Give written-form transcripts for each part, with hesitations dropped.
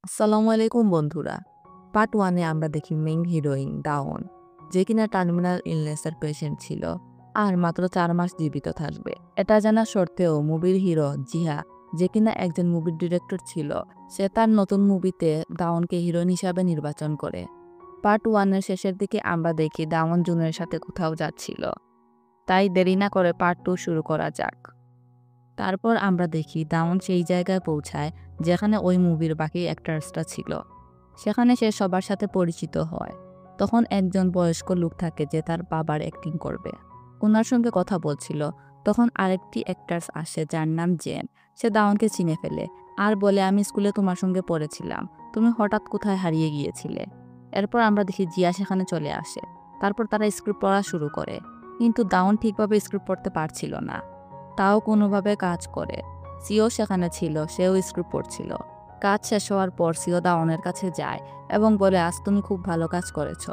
আসসালামু আলাইকুম বন্ধুরা। পার্ট 1 এ আমরা দেখি মেইন হিরোইন দাওন, যে কিনা টার্মিনাল ইলনেসের পেশেন্ট ছিল আর মাত্র 4 মাস জীবিত থাকবে। এটা জানা সত্ত্বেও মুভির হিরো জিহা, যে কিনা একজন মুভির ডিরেক্টর ছিল, সে তার নতুন মুভিতে দাওনকে হিরোইন হিসাবে নির্বাচন করে। পার্ট 1 এর শেষের দিকে আমরা দেখি দাওন জুনের সাথে কোথাও যাচ্ছিল। তাই দেরি না করে পার্ট 2 শুরু করা যাক। তারপর আমরা দেখি দাউন সেই জায়গায় পৌঁছায় যেখানে ওই মুভির বাকি অ্যাক্টার্সটা ছিল। সেখানে সে সবার সাথে পরিচিত হয়। তখন একজন বয়স্ক লোক থাকে যে তার বাবার অ্যাক্টিং করবে। ওনার সঙ্গে কথা বলছিল। তখন আরেকটি অ্যাক্টার্স আসে যার নাম জেন। সে দাউনকে চিনে ফেলে আর বলে, আমি স্কুলে তোমার সঙ্গে পড়েছিলাম, তুমি হঠাৎ কোথায় হারিয়ে গিয়েছিলে। এরপর আমরা দেখি জিয়া সেখানে চলে আসে। তারপর তারা স্ক্রিপ্ট পড়া শুরু করে, কিন্তু দাউন ঠিকভাবে স্ক্রিপ্ট পড়তে পারছিল না। তাও কোনোভাবে কাজ করে। সিও সেখানে ছিল, সেও স্ক্রিপ্ট পড়ছিল। কাজ শেষ হওয়ার পর সিও দাওনের কাছে যায় এবং বলে, আজ তুমি খুব ভালো কাজ করেছ।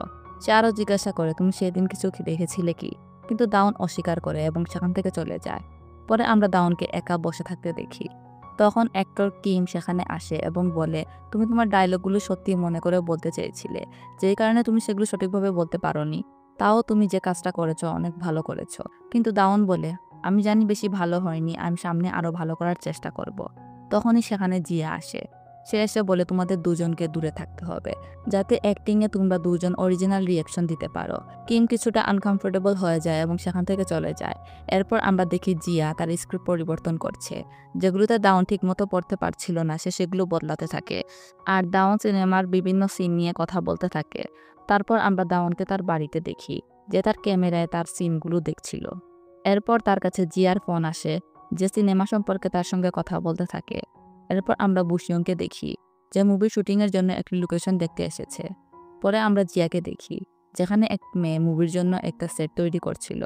সে আরও জিজ্ঞাসা করে, তুমি সেদিন কিছু দেখেছিলে কি? কিন্তু দাউন অস্বীকার করে এবং সেখান থেকে চলে যায়। পরে আমরা দাউনকে একা বসে থাকতে দেখি। তখন অ্যাক্টর কিম সেখানে আসে এবং বলে, তুমি তোমার ডায়লগগুলো সত্যি মনে করে বলতে চেয়েছিলে, যেই কারণে তুমি সেগুলো সঠিকভাবে বলতে পারোনি। তাও তুমি যে কাজটা করেছ অনেক ভালো করেছ। কিন্তু দাউন বলে, আমি জানি বেশি ভালো হয়নি, আমি সামনে আরও ভালো করার চেষ্টা করব। তখনই সেখানে জিয়া আসে। সে এসে বলে, তোমাদের দুজনকে দূরে থাকতে হবে, যাতে অ্যাক্টিংয়ে তোমরা দুজন অরিজিনাল রিয়াকশন দিতে পারো। কিম কিছুটা আনকমফোর্টেবল হয়ে যায় এবং সেখান থেকে চলে যায়। এরপর আমরা দেখি জিয়া তার স্ক্রিপ্ট পরিবর্তন করছে। যেগুলোতে দাউন ঠিক মতো পড়তে পারছিল না, সে সেগুলো বদলাতে থাকে। আর দাউন সিনেমার বিভিন্ন সিন নিয়ে কথা বলতে থাকে। তারপর আমরা দাউনকে তার বাড়িতে দেখি, যে তার ক্যামেরায় তার সিনগুলো দেখছিল। এরপর তার কাছে জিয়ার ফোন আসে, যে সিনেমা সম্পর্কে তার সঙ্গে কথা বলতে থাকে। এরপর আমরা বুশিয়ংকে দেখি, যে মুভি শুটিংয়ের জন্য একটি লোকেশন দেখতে এসেছে। পরে আমরা জিয়াকে দেখি, যেখানে এক মেয়ে মুভির জন্য একটা সেট তৈরি করছিল।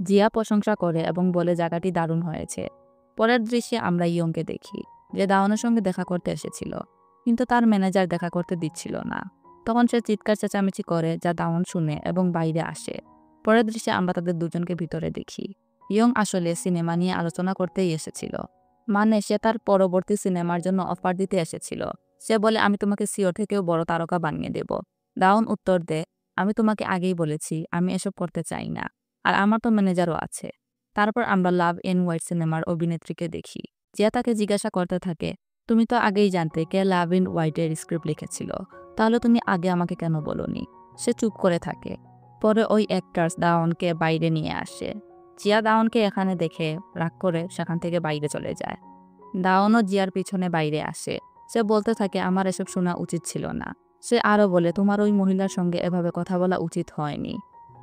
জিয়া প্রশংসা করে এবং বলে জায়গাটি দারুণ হয়েছে। পরের দৃশ্যে আমরা ইয়ংকে দেখি, যে দাওনের সঙ্গে দেখা করতে এসেছিল, কিন্তু তার ম্যানেজার দেখা করতে দিচ্ছিল না। তখন সে চিৎকার চেঁচামেচি করে, যা দাওন শুনে এবং বাইরে আসে। পরের দৃশ্যে আমরা তাদের দুজনকে ভিতরে দেখি। ইয়ং আসলে সিনেমা নিয়ে আলোচনা করতেই এসেছিল, মানে সে তার পরবর্তী সিনেমার জন্য অফার দিতে এসেছিল। সে বলে, আমি তোমাকে সিও থেকেও বড় তারকা বানিয়ে দেব। দাউন উত্তর দেয়, আমি তোমাকে আগেই বলেছি আমি এসব করতে চাই না, আর আমার তো ম্যানেজারও আছে। তারপর আমরা লাভ এন্ড হোয়াইট সিনেমার অভিনেত্রীকে দেখি। জিয়া তাকে জিজ্ঞাসা করতে থাকে, তুমি তো আগেই জানতে কে লাভ ইন হোয়াইটের স্ক্রিপ্ট লিখেছিল, তাহলে তুমি আগে আমাকে কেন বলোনি? সে চুপ করে থাকে। পরে ওই অ্যাক্টার্স দাওনকে বাইরে নিয়ে আসে। জিয়া দাওনকে এখানে দেখে রাগ করে সেখান থেকে বাইরে চলে যায়। দাওনও জিয়ার পিছনে বাইরে আসে। সে বলতে থাকে, আমার এসব শোনা উচিত ছিল না। সে আরও বলে, তোমার ওই মহিলার সঙ্গে এভাবে কথা বলা উচিত হয়নি।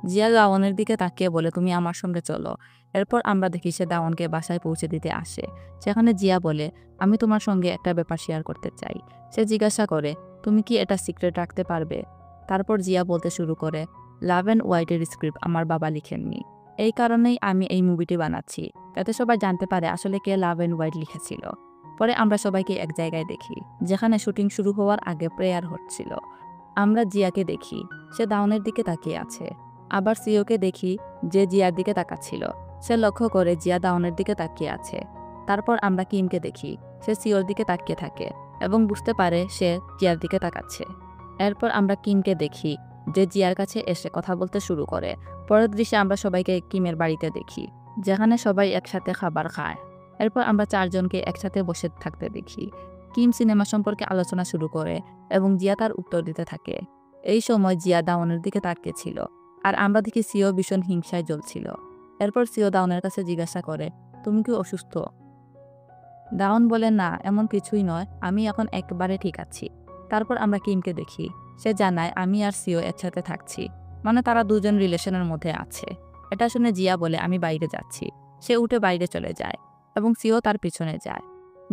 জিয়া দাওনের দিকে তাকিয়ে বলে, তুমি আমার সঙ্গে চলো। এরপর আমরা দেখি সে দাওনকে বাসায় পৌঁছে দিতে আসে। সেখানে জিয়া বলে, আমি তোমার সঙ্গে একটা ব্যাপার শেয়ার করতে চাই। সে জিজ্ঞাসা করে, তুমি কি এটা সিক্রেট রাখতে পারবে? তারপর জিয়া বলতে শুরু করে, লাভ অ্যান্ড হোয়াইটের স্ক্রিপ্ট আমার বাবা লিখেননি। এই কারণেই আমি এই মুভিটি বানাচ্ছি, যাতে সবাই জানতে পারে আসলে কে লাভ অ্যান্ড হোয়াইট লিখেছিল। পরে আমরা সবাইকে এক জায়গায় দেখি, যেখানে শুটিং শুরু হওয়ার আগে প্রেয়ার হচ্ছিল। আমরা জিয়াকে দেখি, সে দাউনের দিকে তাকিয়ে আছে। আবার সিওকে দেখি, যে জিয়ার দিকে তাকাচ্ছিল। সে লক্ষ্য করে জিয়া দাউনের দিকে তাকিয়ে আছে। তারপর আমরা কিমকে দেখি, সে সিওর দিকে তাকিয়ে থাকে এবং বুঝতে পারে সে জিয়ার দিকে তাকাচ্ছে। এরপর আমরা কিমকে দেখি, যে জিয়ার কাছে এসে কথা বলতে শুরু করে। পরের দৃশ্যে আমরা সবাইকে কিমের বাড়িতে দেখি, যেখানে সবাই একসাথে খাবার খায়। এরপর আমরা চারজনকে একসাথে বসে থাকতে দেখি। কিম সিনেমা সম্পর্কে আলোচনা শুরু করে এবং জিয়া তার উত্তর দিতে থাকে। এই সময় জিয়া দাউনের দিকে তাকিয়েছিল, আর আমরা দেখি সিও ভীষণ হিংসায় জ্বলছিল। এরপর সিও দাউনের কাছে জিজ্ঞাসা করে, তুমি কি অসুস্থ? দাউন বলে, না, এমন কিছুই নয়, আমি এখন একবারে ঠিক আছি। তারপর আমরা কিমকে দেখি, সে জানায় আমি আর সিও একসাথে থাকছি, মানে তারা দুজন রিলেশনের মধ্যে আছে। এটা শুনে জিয়া বলে, আমি বাইরে যাচ্ছি। সে উঠে বাইরে চলে যায় এবং সিও তার পিছনে যায়।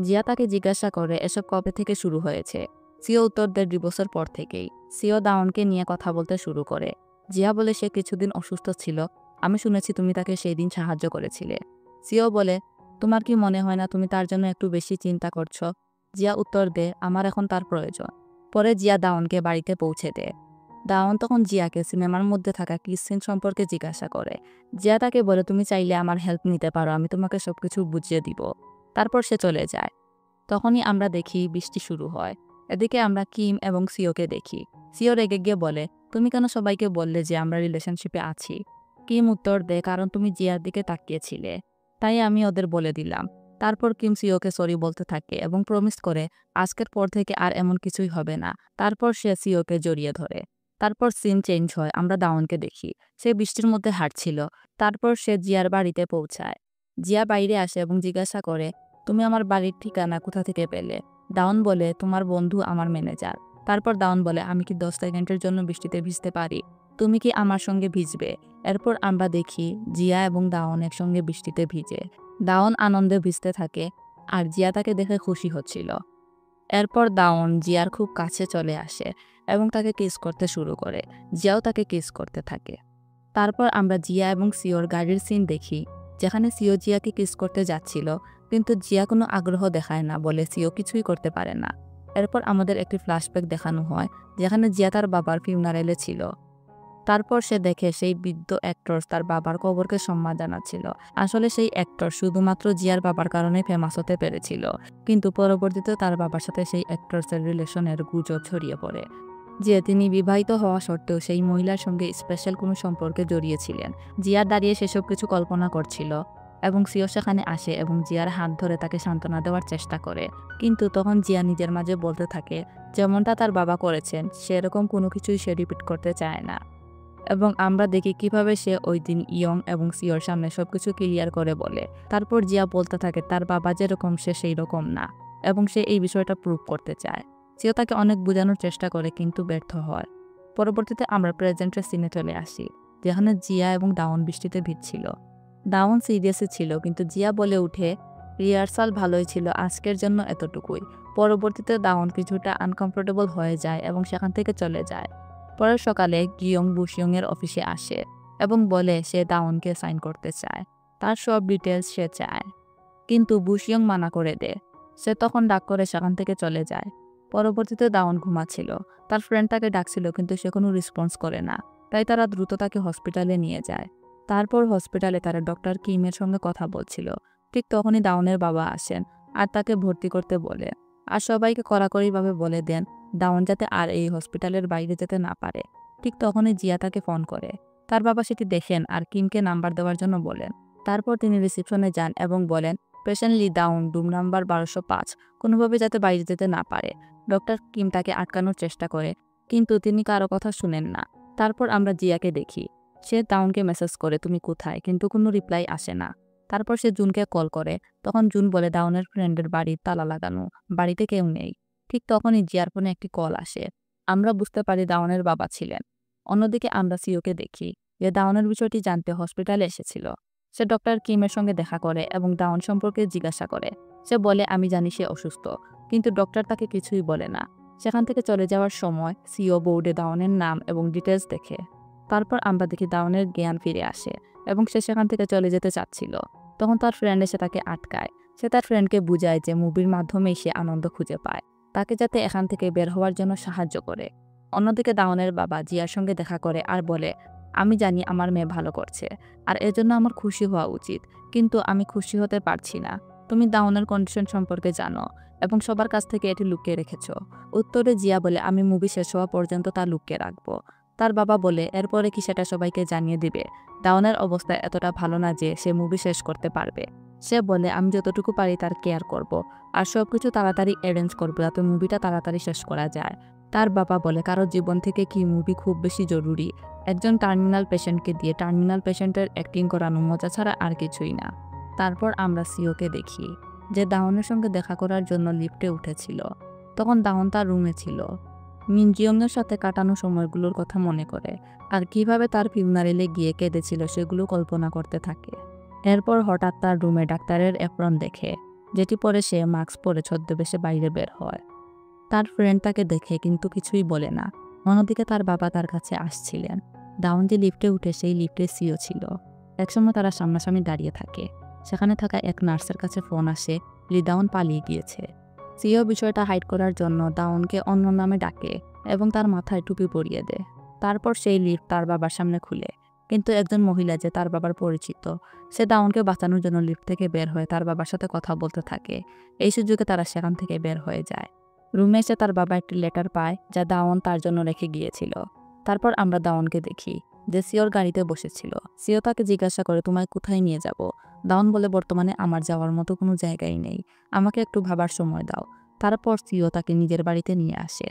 জিয়া তাকে জিজ্ঞাসা করে, এসব কবে থেকে শুরু হয়েছে? সিও উত্তর দেয়, 2 বছর পর থেকেই। সিও দাউনকে নিয়ে কথা বলতে শুরু করে। জিয়া বলে, সে কিছুদিন অসুস্থ ছিল, আমি শুনেছি তুমি তাকে সেই দিন সাহায্য করেছিলে। সিও বলে, তোমার কি মনে হয় না তুমি তার জন্য একটু বেশি চিন্তা করছো? জিয়া উত্তর দেয়, আমার এখন তার প্রয়োজন। পরে জিয়া দাউনকে বাড়িতে পৌঁছে দেয়। দাউন তখন জিয়াকে সিনেমার মধ্যে থাকা কিস সিন সম্পর্কে জিজ্ঞাসা করে। জিয়া তাকে বলে, তুমি চাইলে আমার হেল্প নিতে পারো, আমি তোমাকে সবকিছু বুঝিয়ে দিব। তারপর সে চলে যায়। তখনই আমরা দেখি বৃষ্টি শুরু হয়। এদিকে আমরা কিম এবং সিওকে দেখি। সিও রেগে গিয়ে বলে, তুমি কেন সবাইকে বললে যে আমরা রিলেশনশিপে আছি? কিম উত্তর দেয়, কারণ তুমি জিয়ার দিকে তাকিয়েছিলে, তাই আমি ওদের বলে দিলাম। তারপর কিম সিওকে সরি বলতে থাকে এবং প্রমিস করে আজকের পর থেকে আর এমন কিছুই হবে না। তারপর সে সিওকে জড়িয়ে ধরে। তারপর সিন চেঞ্জ হয়, আমরা দাওনকে দেখি। সে বৃষ্টির মধ্যে হাঁটছিল। তারপর সে জিয়ার বাড়িতে পৌঁছায়। জিয়া বাইরে আসে এবং জিজ্ঞাসা করে, তুমি আমার বাড়ির ঠিকানা কোথা থেকে পেলে? দাউন বলে, তোমার বন্ধু আমার ম্যানেজার। তারপর দাউন বলে, আমি কি 10 সেকেন্ডের জন্য বৃষ্টিতে ভিজতে পারি? তুমি কি আমার সঙ্গে ভিজবে? এরপর আমরা দেখি জিয়া এবং দাউন একসঙ্গে বৃষ্টিতে ভিজে। দাউন আনন্দে ভিজতে থাকে আর জিয়া তাকে দেখে খুশি হচ্ছিল। এরপর দাউন জিয়ার খুব কাছে চলে আসে এবং তাকে কিস করতে শুরু করে। জিয়াও তাকে কিস করতে থাকে। তারপর আমরা জিয়া এবং সিওর গাড়ির সিন দেখি, যেখানে সিও জিয়াকে কিস করতে যাচ্ছিল, কিন্তু জিয়া কোনো আগ্রহ দেখায় না বলে সিও কিছুই করতে পারে না। এরপর আমাদের একটি ফ্ল্যাশব্যাক দেখানো হয়, যেখানে জিয়া তার বাবার ফিউনারেলে ছিল। তারপর সে দেখে সেই বৃদ্ধ অ্যাক্টর তার বাবার কবরকে সম্মান জানাচ্ছিল। আসলে সেই অ্যাক্টর শুধুমাত্র জিয়ার বাবার কারণে ফেমাস হতে পেরেছিল, কিন্তু পরবর্তীতে তার বাবার সাথে সেই অ্যাক্টরসের রিলেশনের গুজব ছড়িয়ে পড়ে যে তিনি বিবাহিত হওয়া সত্ত্বেও সেই মহিলার সঙ্গে স্পেশাল কোনো সম্পর্কে জড়িয়েছিলেন। জিয়া দাঁড়িয়ে সেসব কিছু কল্পনা করছিল এবং সিও সেখানে আসে এবং জিয়ার হাত ধরে তাকে সান্ত্বনা দেওয়ার চেষ্টা করে। কিন্তু তখন জিয়া নিজের মাঝে বলতে থাকে, যেমনটা তার বাবা করেছেন সেরকম কোনো কিছুই সে রিপিট করতে চায় না। এবং আমরা দেখি কিভাবে সে ওই দিন ইয়ং এবং সিওর সামনে সবকিছু ক্লিয়ার করে বলে। তারপর জিয়া বলতে থাকে তার বাবা যেরকম সে সেই রকম না এবং সে এই বিষয়টা প্রুভ করতে চায়। সিও তাকে অনেক বোঝানোর চেষ্টা করে কিন্তু ব্যর্থ হয়। পরবর্তীতে আমরা প্রেজেন্টের সিনে চলে আসি, যেখানে জিয়া এবং দাউন বৃষ্টিতে ভিজছিল। দাউন সিরিয়াসে ছিল কিন্তু জিয়া বলে উঠে, রিহার্সাল ভালোই ছিল, আজকের জন্য এতটুকুই। পরবর্তীতে দাউন কিছুটা আনকমফোর্টেবল হয়ে যায় এবং সেখান থেকে চলে যায়। পরের সকালে গিয়ং বুশিয়ং এর অফিসে আসে এবং বলে সে দাউনকে সাইন করতে চায়। তার সব ডিটেলস সে চায়, কিন্তু বুশিয়ং মানা করে দেয়। সে তখন ডাক করে সেখান থেকে চলে যায়। পরবর্তীতে দাউন ঘুমাচ্ছিল। তার ফ্রেন্ড তাকে ডাকছিল কিন্তু সে কোনো রেসপন্স করে না, তাই তারা দ্রুত তাকে হসপিটালে নিয়ে যায়। তারপর হসপিটালে তারা ডক্টর কিমের সঙ্গে কথা বলছিল। ঠিক তখনই দাউনের বাবা আসেন আর তাকে ভর্তি করতে বলে, আর সবাইকে কড়াকড়িভাবে বলে দেন দাউন যাতে আর এই হসপিটালের বাইরে যেতে না পারে। ঠিক তখনই জিয়া তাকে ফোন করে। তার বাবা সেটি দেখেন আর কিমকে নাম্বার দেওয়ার জন্য বলেন। তারপর তিনি রিসিপশনে যান এবং বলেন, পেশেন্ট লি দাউন, রুম নাম্বার 1205, কোনোভাবে যাতে বাইরে যেতে না পারে। ডক্টর কিম তাকে আটকানোর চেষ্টা করে, কিন্তু তিনি কারো কথা শুনেন না। তারপর আমরা জিয়াকে দেখি। সে দাউনকে মেসেজ করে তুমি কোথায়, কিন্তু কোনো রিপ্লাই আসে না। তারপর সে জুনকে কল করে। তখন জুন বলে দাউনের ফ্রেন্ডের বাড়ির তালা লাগানো, বাড়িতে কেউ নেই। ঠিক তখনই জিয়ার ফোনে একটি কল আসে। আমরা বুঝতে পারি দাউনের বাবা ছিলেন। অন্যদিকে আমরা সিওকে দেখি, যে দাউনের বিষয়টি জানতে হসপিটালে এসেছিল। সে ডক্টর কিমের সঙ্গে দেখা করে এবং দাউন সম্পর্কে জিজ্ঞাসা করে। সে বলে আমি জানি সে অসুস্থ, কিন্তু ডক্টর তাকে কিছুই বলে না। সেখান থেকে চলে যাওয়ার সময় সিও বোর্ডে দাউনের নাম এবং ডিটেলস দেখে। তারপর আমরা দেখি দাউনের জ্ঞান ফিরে আসে এবং সে সেখান থেকে চলে যেতে চাচ্ছিল। তখন তার ফ্রেন্ড এসে তাকে আটকায়। সে তার ফ্রেন্ডকে বুঝায় যে মুভির মাধ্যমেই সে আনন্দ খুঁজে পায়, তাকে যাতে এখান থেকে বের হওয়ার জন্য সাহায্য করে। অন্যদিকে দাউনের বাবা জিয়ার সঙ্গে দেখা করে আর বলে, আমি জানি আমার মেয়ে ভালো করছে আর এজন্য আমার খুশি হওয়া উচিত, কিন্তু আমি খুশি হতে পারছি না। তুমি দাউনের কন্ডিশন সম্পর্কে জানো এবং সবার কাছ থেকে এটি লুকিয়ে রেখেছ। উত্তরে জিয়া বলে, আমি মুভি শেষ হওয়া পর্যন্ত তা লুকিয়ে রাখবো। তার বাবা বলে, এরপরে কি সেটা সবাইকে জানিয়ে দিবে? দাউনের অবস্থা এতটা ভালো না যে সে মুভি শেষ করতে পারবে। সে বলে, আমি যতটুকু পারি তার কেয়ার করব আর সবকিছু তাড়াতাড়ি অ্যারেঞ্জ করবো যাতে মুভিটা তাড়াতাড়ি শেষ করা যায়। তার বাবা বলে, কারো জীবন থেকে কি মুভি খুব বেশি জরুরি? একজন টার্মিনাল পেশেন্টকে দিয়ে টার্মিনাল পেশেন্টের অ্যাক্টিং করানো মজা ছাড়া আর কিছুই না। তারপর আমরা সিওকে দেখি, যে দাউনের সঙ্গে দেখা করার জন্য লিফটে উঠেছিল। তখন দাউন তার রুমে ছিল। মিনজিয়ংয়ের সাথে কাটানো সময়গুলোর কথা মনে করে আর কিভাবে তার ফিউনারেলে গিয়ে কেঁদেছিল সেগুলো কল্পনা করতে থাকে। এরপর হঠাৎ তার রুমে ডাক্তারের অ্যাপ্রন দেখে, যেটি পরে সে মাস্ক পরে ছদ্মবেশে বাইরে বের হয়। তার ফ্রেন্ড তাকে দেখে কিন্তু কিছুই বলে না। অন্যদিকে তার বাবা তার কাছে আসছিলেন। দাউন যে লিফটে উঠে সেই লিফটে সিও ছিল। একসময় তারা সামনাসামনি দাঁড়িয়ে থাকে। সেখানে থাকা এক নার্সের কাছে ফোন আসে, লি দাউন পালিয়ে গিয়েছে। সিও বিষয়টা হাইড করার জন্য দাউনকে অন্য নামে ডাকে এবং তার মাথায় টুপি পরিয়ে দেয়। তারপর সেই লিফট তার বাবার সামনে খুলে, কিন্তু একজন মহিলা যে তার বাবার পরিচিত, সে দাউনকে বাঁচানোর জন্য লিফট থেকে বের হয়ে তার বাবার সাথে কথা বলতে থাকে। এই সুযোগে তারা সেখান থেকে বের হয়ে যায়। রুমে এসে তার বাবা একটি লেটার পায় যা দাওন তার জন্য রেখে গিয়েছিল। তারপর আমরা দাওনকে দেখি যে সিওর গাড়িতে বসেছিল। সিও তাকে জিজ্ঞাসা করে, তোমায় কোথায় নিয়ে যাব? দাওন বলে, বর্তমানে আমার যাওয়ার মতো কোনো জায়গাই নেই, আমাকে একটু ভাবার সময় দাও। তারপর সিও তাকে নিজের বাড়িতে নিয়ে আসে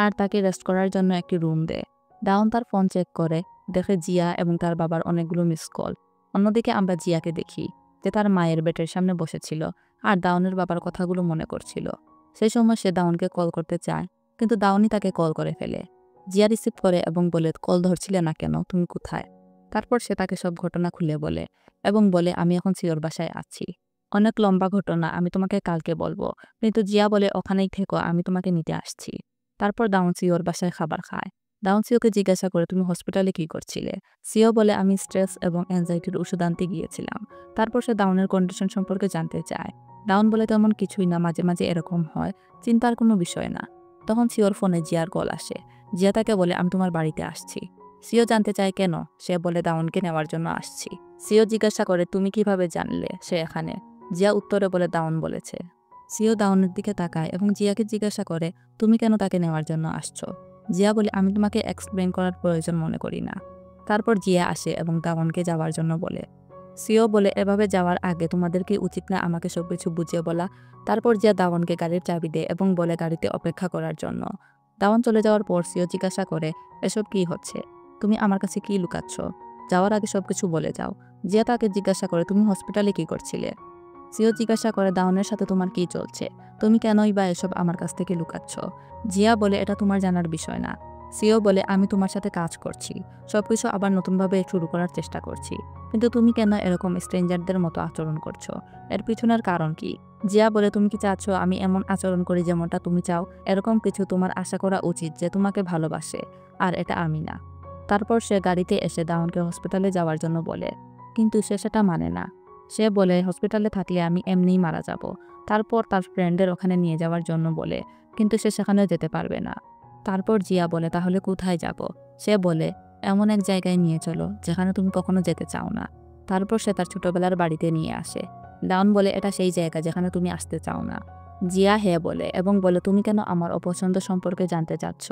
আর তাকে রেস্ট করার জন্য একটি রুম দেয়। দাওন তার ফোন চেক করে দেখে জিয়া এবং তার বাবার অনেকগুলো মিস কল। অন্যদিকে আমরা জিয়াকে দেখি যে তার মায়ের বেডের সামনে বসেছিল আর দাউনের বাবার কথাগুলো মনে করছিল। সেই সময় সে দাউনকে কল করতে চায়, কিন্তু দাউনই তাকে কল করে ফেলে। জিয়া রিসিভ করে এবং বলে, কল ধরছিলে না কেন, তুমি কোথায়? তারপর সে তাকে সব ঘটনা খুলে বলে এবং বলে, আমি এখন সিওর বাসায় আছি, অনেক লম্বা ঘটনা, আমি তোমাকে কালকে বলবো। কিন্তু জিয়া বলে, ওখানেই থেকো, আমি তোমাকে নিতে আসছি। তারপর দাউন সিওর বাসায় খাবার খায়। দাউন সিওকে জিজ্ঞাসা করে, তুমি হসপিটালে কি করছিলে? সিও বলে, আমি স্ট্রেস এবং অ্যাংজাইটির ওষুধ আনতে গিয়েছিলাম। তারপর সে দাউনের কন্ডিশন সম্পর্কে জানতে চায়। দাউন বলে, তেমন কিছুই না, মাঝে মাঝে এরকম হয়, চিন্তার কোনো বিষয় না। তখন সিওর ফোনে জিয়ার কল আসে। জিয়া তাকে বলে, আমি তোমার বাড়িতে আসছি। সিও জানতে চায় কেন? সে বলে, দাউনকে নেওয়ার জন্য আসছি। সিও জিজ্ঞাসা করে, তুমি কিভাবে জানলে সে এখানে? জিয়া উত্তরে বলে, দাউন বলেছে। সিও দাউনের দিকে তাকায় এবং জিয়াকে জিজ্ঞাসা করে, তুমি কেন তাকে নেওয়ার জন্য আসছো? জিয়া বলে, আমি তোমাকে এক্সপ্লেন করার প্রয়োজন মনে করি না। তারপর জিয়া আসে এবং দাউনকে যাওয়ার জন্য বলে। সিও বলে, এভাবে যাওয়ার আগে তোমাদের কি উচিত না আমাকে সবকিছু বুঝিয়ে বলা? তারপর জিয়া দাওয়ানকে গাড়ির চাবি দেয় এবং বলে গাড়িতে অপেক্ষা করার জন্য। দাওয়ান চলে যাওয়ার পর সিও জিজ্ঞাসা করে, এসব কি হচ্ছে? তুমি আমার কাছে কি লুকাচ্ছ? যাওয়ার আগে সবকিছু বলে যাও। জিয়া তাকে জিজ্ঞাসা করে, তুমি হসপিটালে কি করছিলে? সিও জিজ্ঞাসা করে, দাওনের সাথে তোমার কি চলছে? তুমি কেনই বা এসব আমার কাছ থেকে লুকাচ্ছ? জিয়া বলে, এটা তোমার জানার বিষয় না। সিও বলে, আমি তোমার সাথে কাজ করছি, সবকিছু আবার নতুনভাবে শুরু করার চেষ্টা করছি, কিন্তু তুমি কেন এরকম স্ট্রেঞ্জারদের মতো আচরণ করছো? এর পিছনের কারণ কি? জিয়া বলে, তুমি কি চাচ্ছ আমি এমন আচরণ করি যেমনটা তুমি চাও? এরকম কিছু তোমার আশা করা উচিত যে তোমাকে ভালোবাসে, আর এটা আমি না। তারপর সে গাড়িতে এসে দাউনকে হসপিটালে যাওয়ার জন্য বলে, কিন্তু সে সেটা মানে না। সে বলে, হসপিটালে থাকলে আমি এমনিই মারা যাব। তারপর তার ফ্রেন্ডের ওখানে নিয়ে যাওয়ার জন্য বলে, কিন্তু সে সেখানে যেতে পারবে না। তারপর জিয়া বলে, তাহলে কোথায় যাব? সে বলে, এমন এক জায়গায় নিয়ে চলো যেখানে তুমি কখনো যেতে চাও না। তারপর সে তার ছোটবেলার বাড়িতে নিয়ে আসে। দাউন বলে, এটা সেই জায়গা যেখানে তুমি আসতে চাও না। জিয়া হ্যাঁ বলে এবং বলে, তুমি কেন আমার অপছন্দ সম্পর্কে জানতে চাচ্ছ?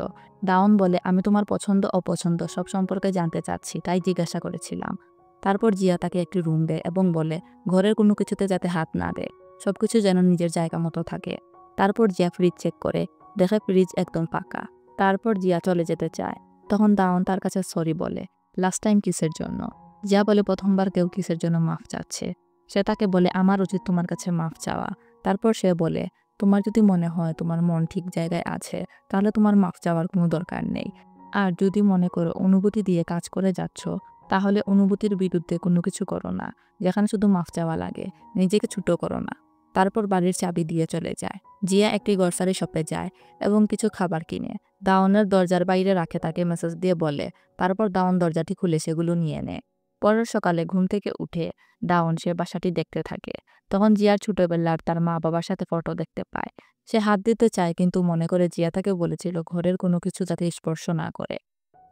দাউন বলে, আমি তোমার পছন্দ অপছন্দ সব সম্পর্কে জানতে চাচ্ছি, তাই জিজ্ঞাসা করেছিলাম। তারপর জিয়া তাকে একটি রুম দেয় এবং বলে, ঘরের কোনো কিছুতে যাতে হাত না দেয়, সবকিছু যেন নিজের জায়গা মতো থাকে। তারপর জিয়া ফ্রিজ চেক করে দেখে ফ্রিজ একদম ফাঁকা। তারপর জিয়া চলে যেতে চায়। তখন দাউন তার কাছে সরি বলে, লাস্ট টাইম কিসের জন্য? জিয়া বলে, প্রথমবার কেউ কিসের জন্য মাফ চাচ্ছে। সে তাকে বলে, আমার উচিত তোমার কাছে মাফ চাওয়া। তারপর সে বলে, তোমার যদি মনে হয় তোমার মন ঠিক জায়গায় আছে, তাহলে তোমার মাফ চাওয়ার কোনো দরকার নেই। আর যদি মনে করো অনুভূতি দিয়ে কাজ করে যাচ্ছ, তাহলে অনুভূতির বিরুদ্ধে কোনো কিছু করো না, যেখানে শুধু মাফ চাওয়া লাগে। নিজেকে ছোট করো না। তারপর বাড়ির চাবি দিয়ে চলে যায়। জিয়া একটি গ্রসারি শপে যায় এবং কিছু খাবার কিনে দাউনের দরজার বাইরে রাখে, তাকে মেসেজ দিয়ে বলে। তারপর দাউন দরজাটি খুলে সেগুলো নিয়ে নেয়। পরের সকালে ঘুম থেকে উঠে দাউন সে বাসাটি দেখতে থাকে। তখন জিয়ার ছোটবেলার তার মা বাবার সাথে ফটো দেখতে পায়। সে হাত দিতে চায়, কিন্তু মনে করে জিয়া তাকে বলেছিল ঘরের কোনো কিছু যাতে স্পর্শ না করে।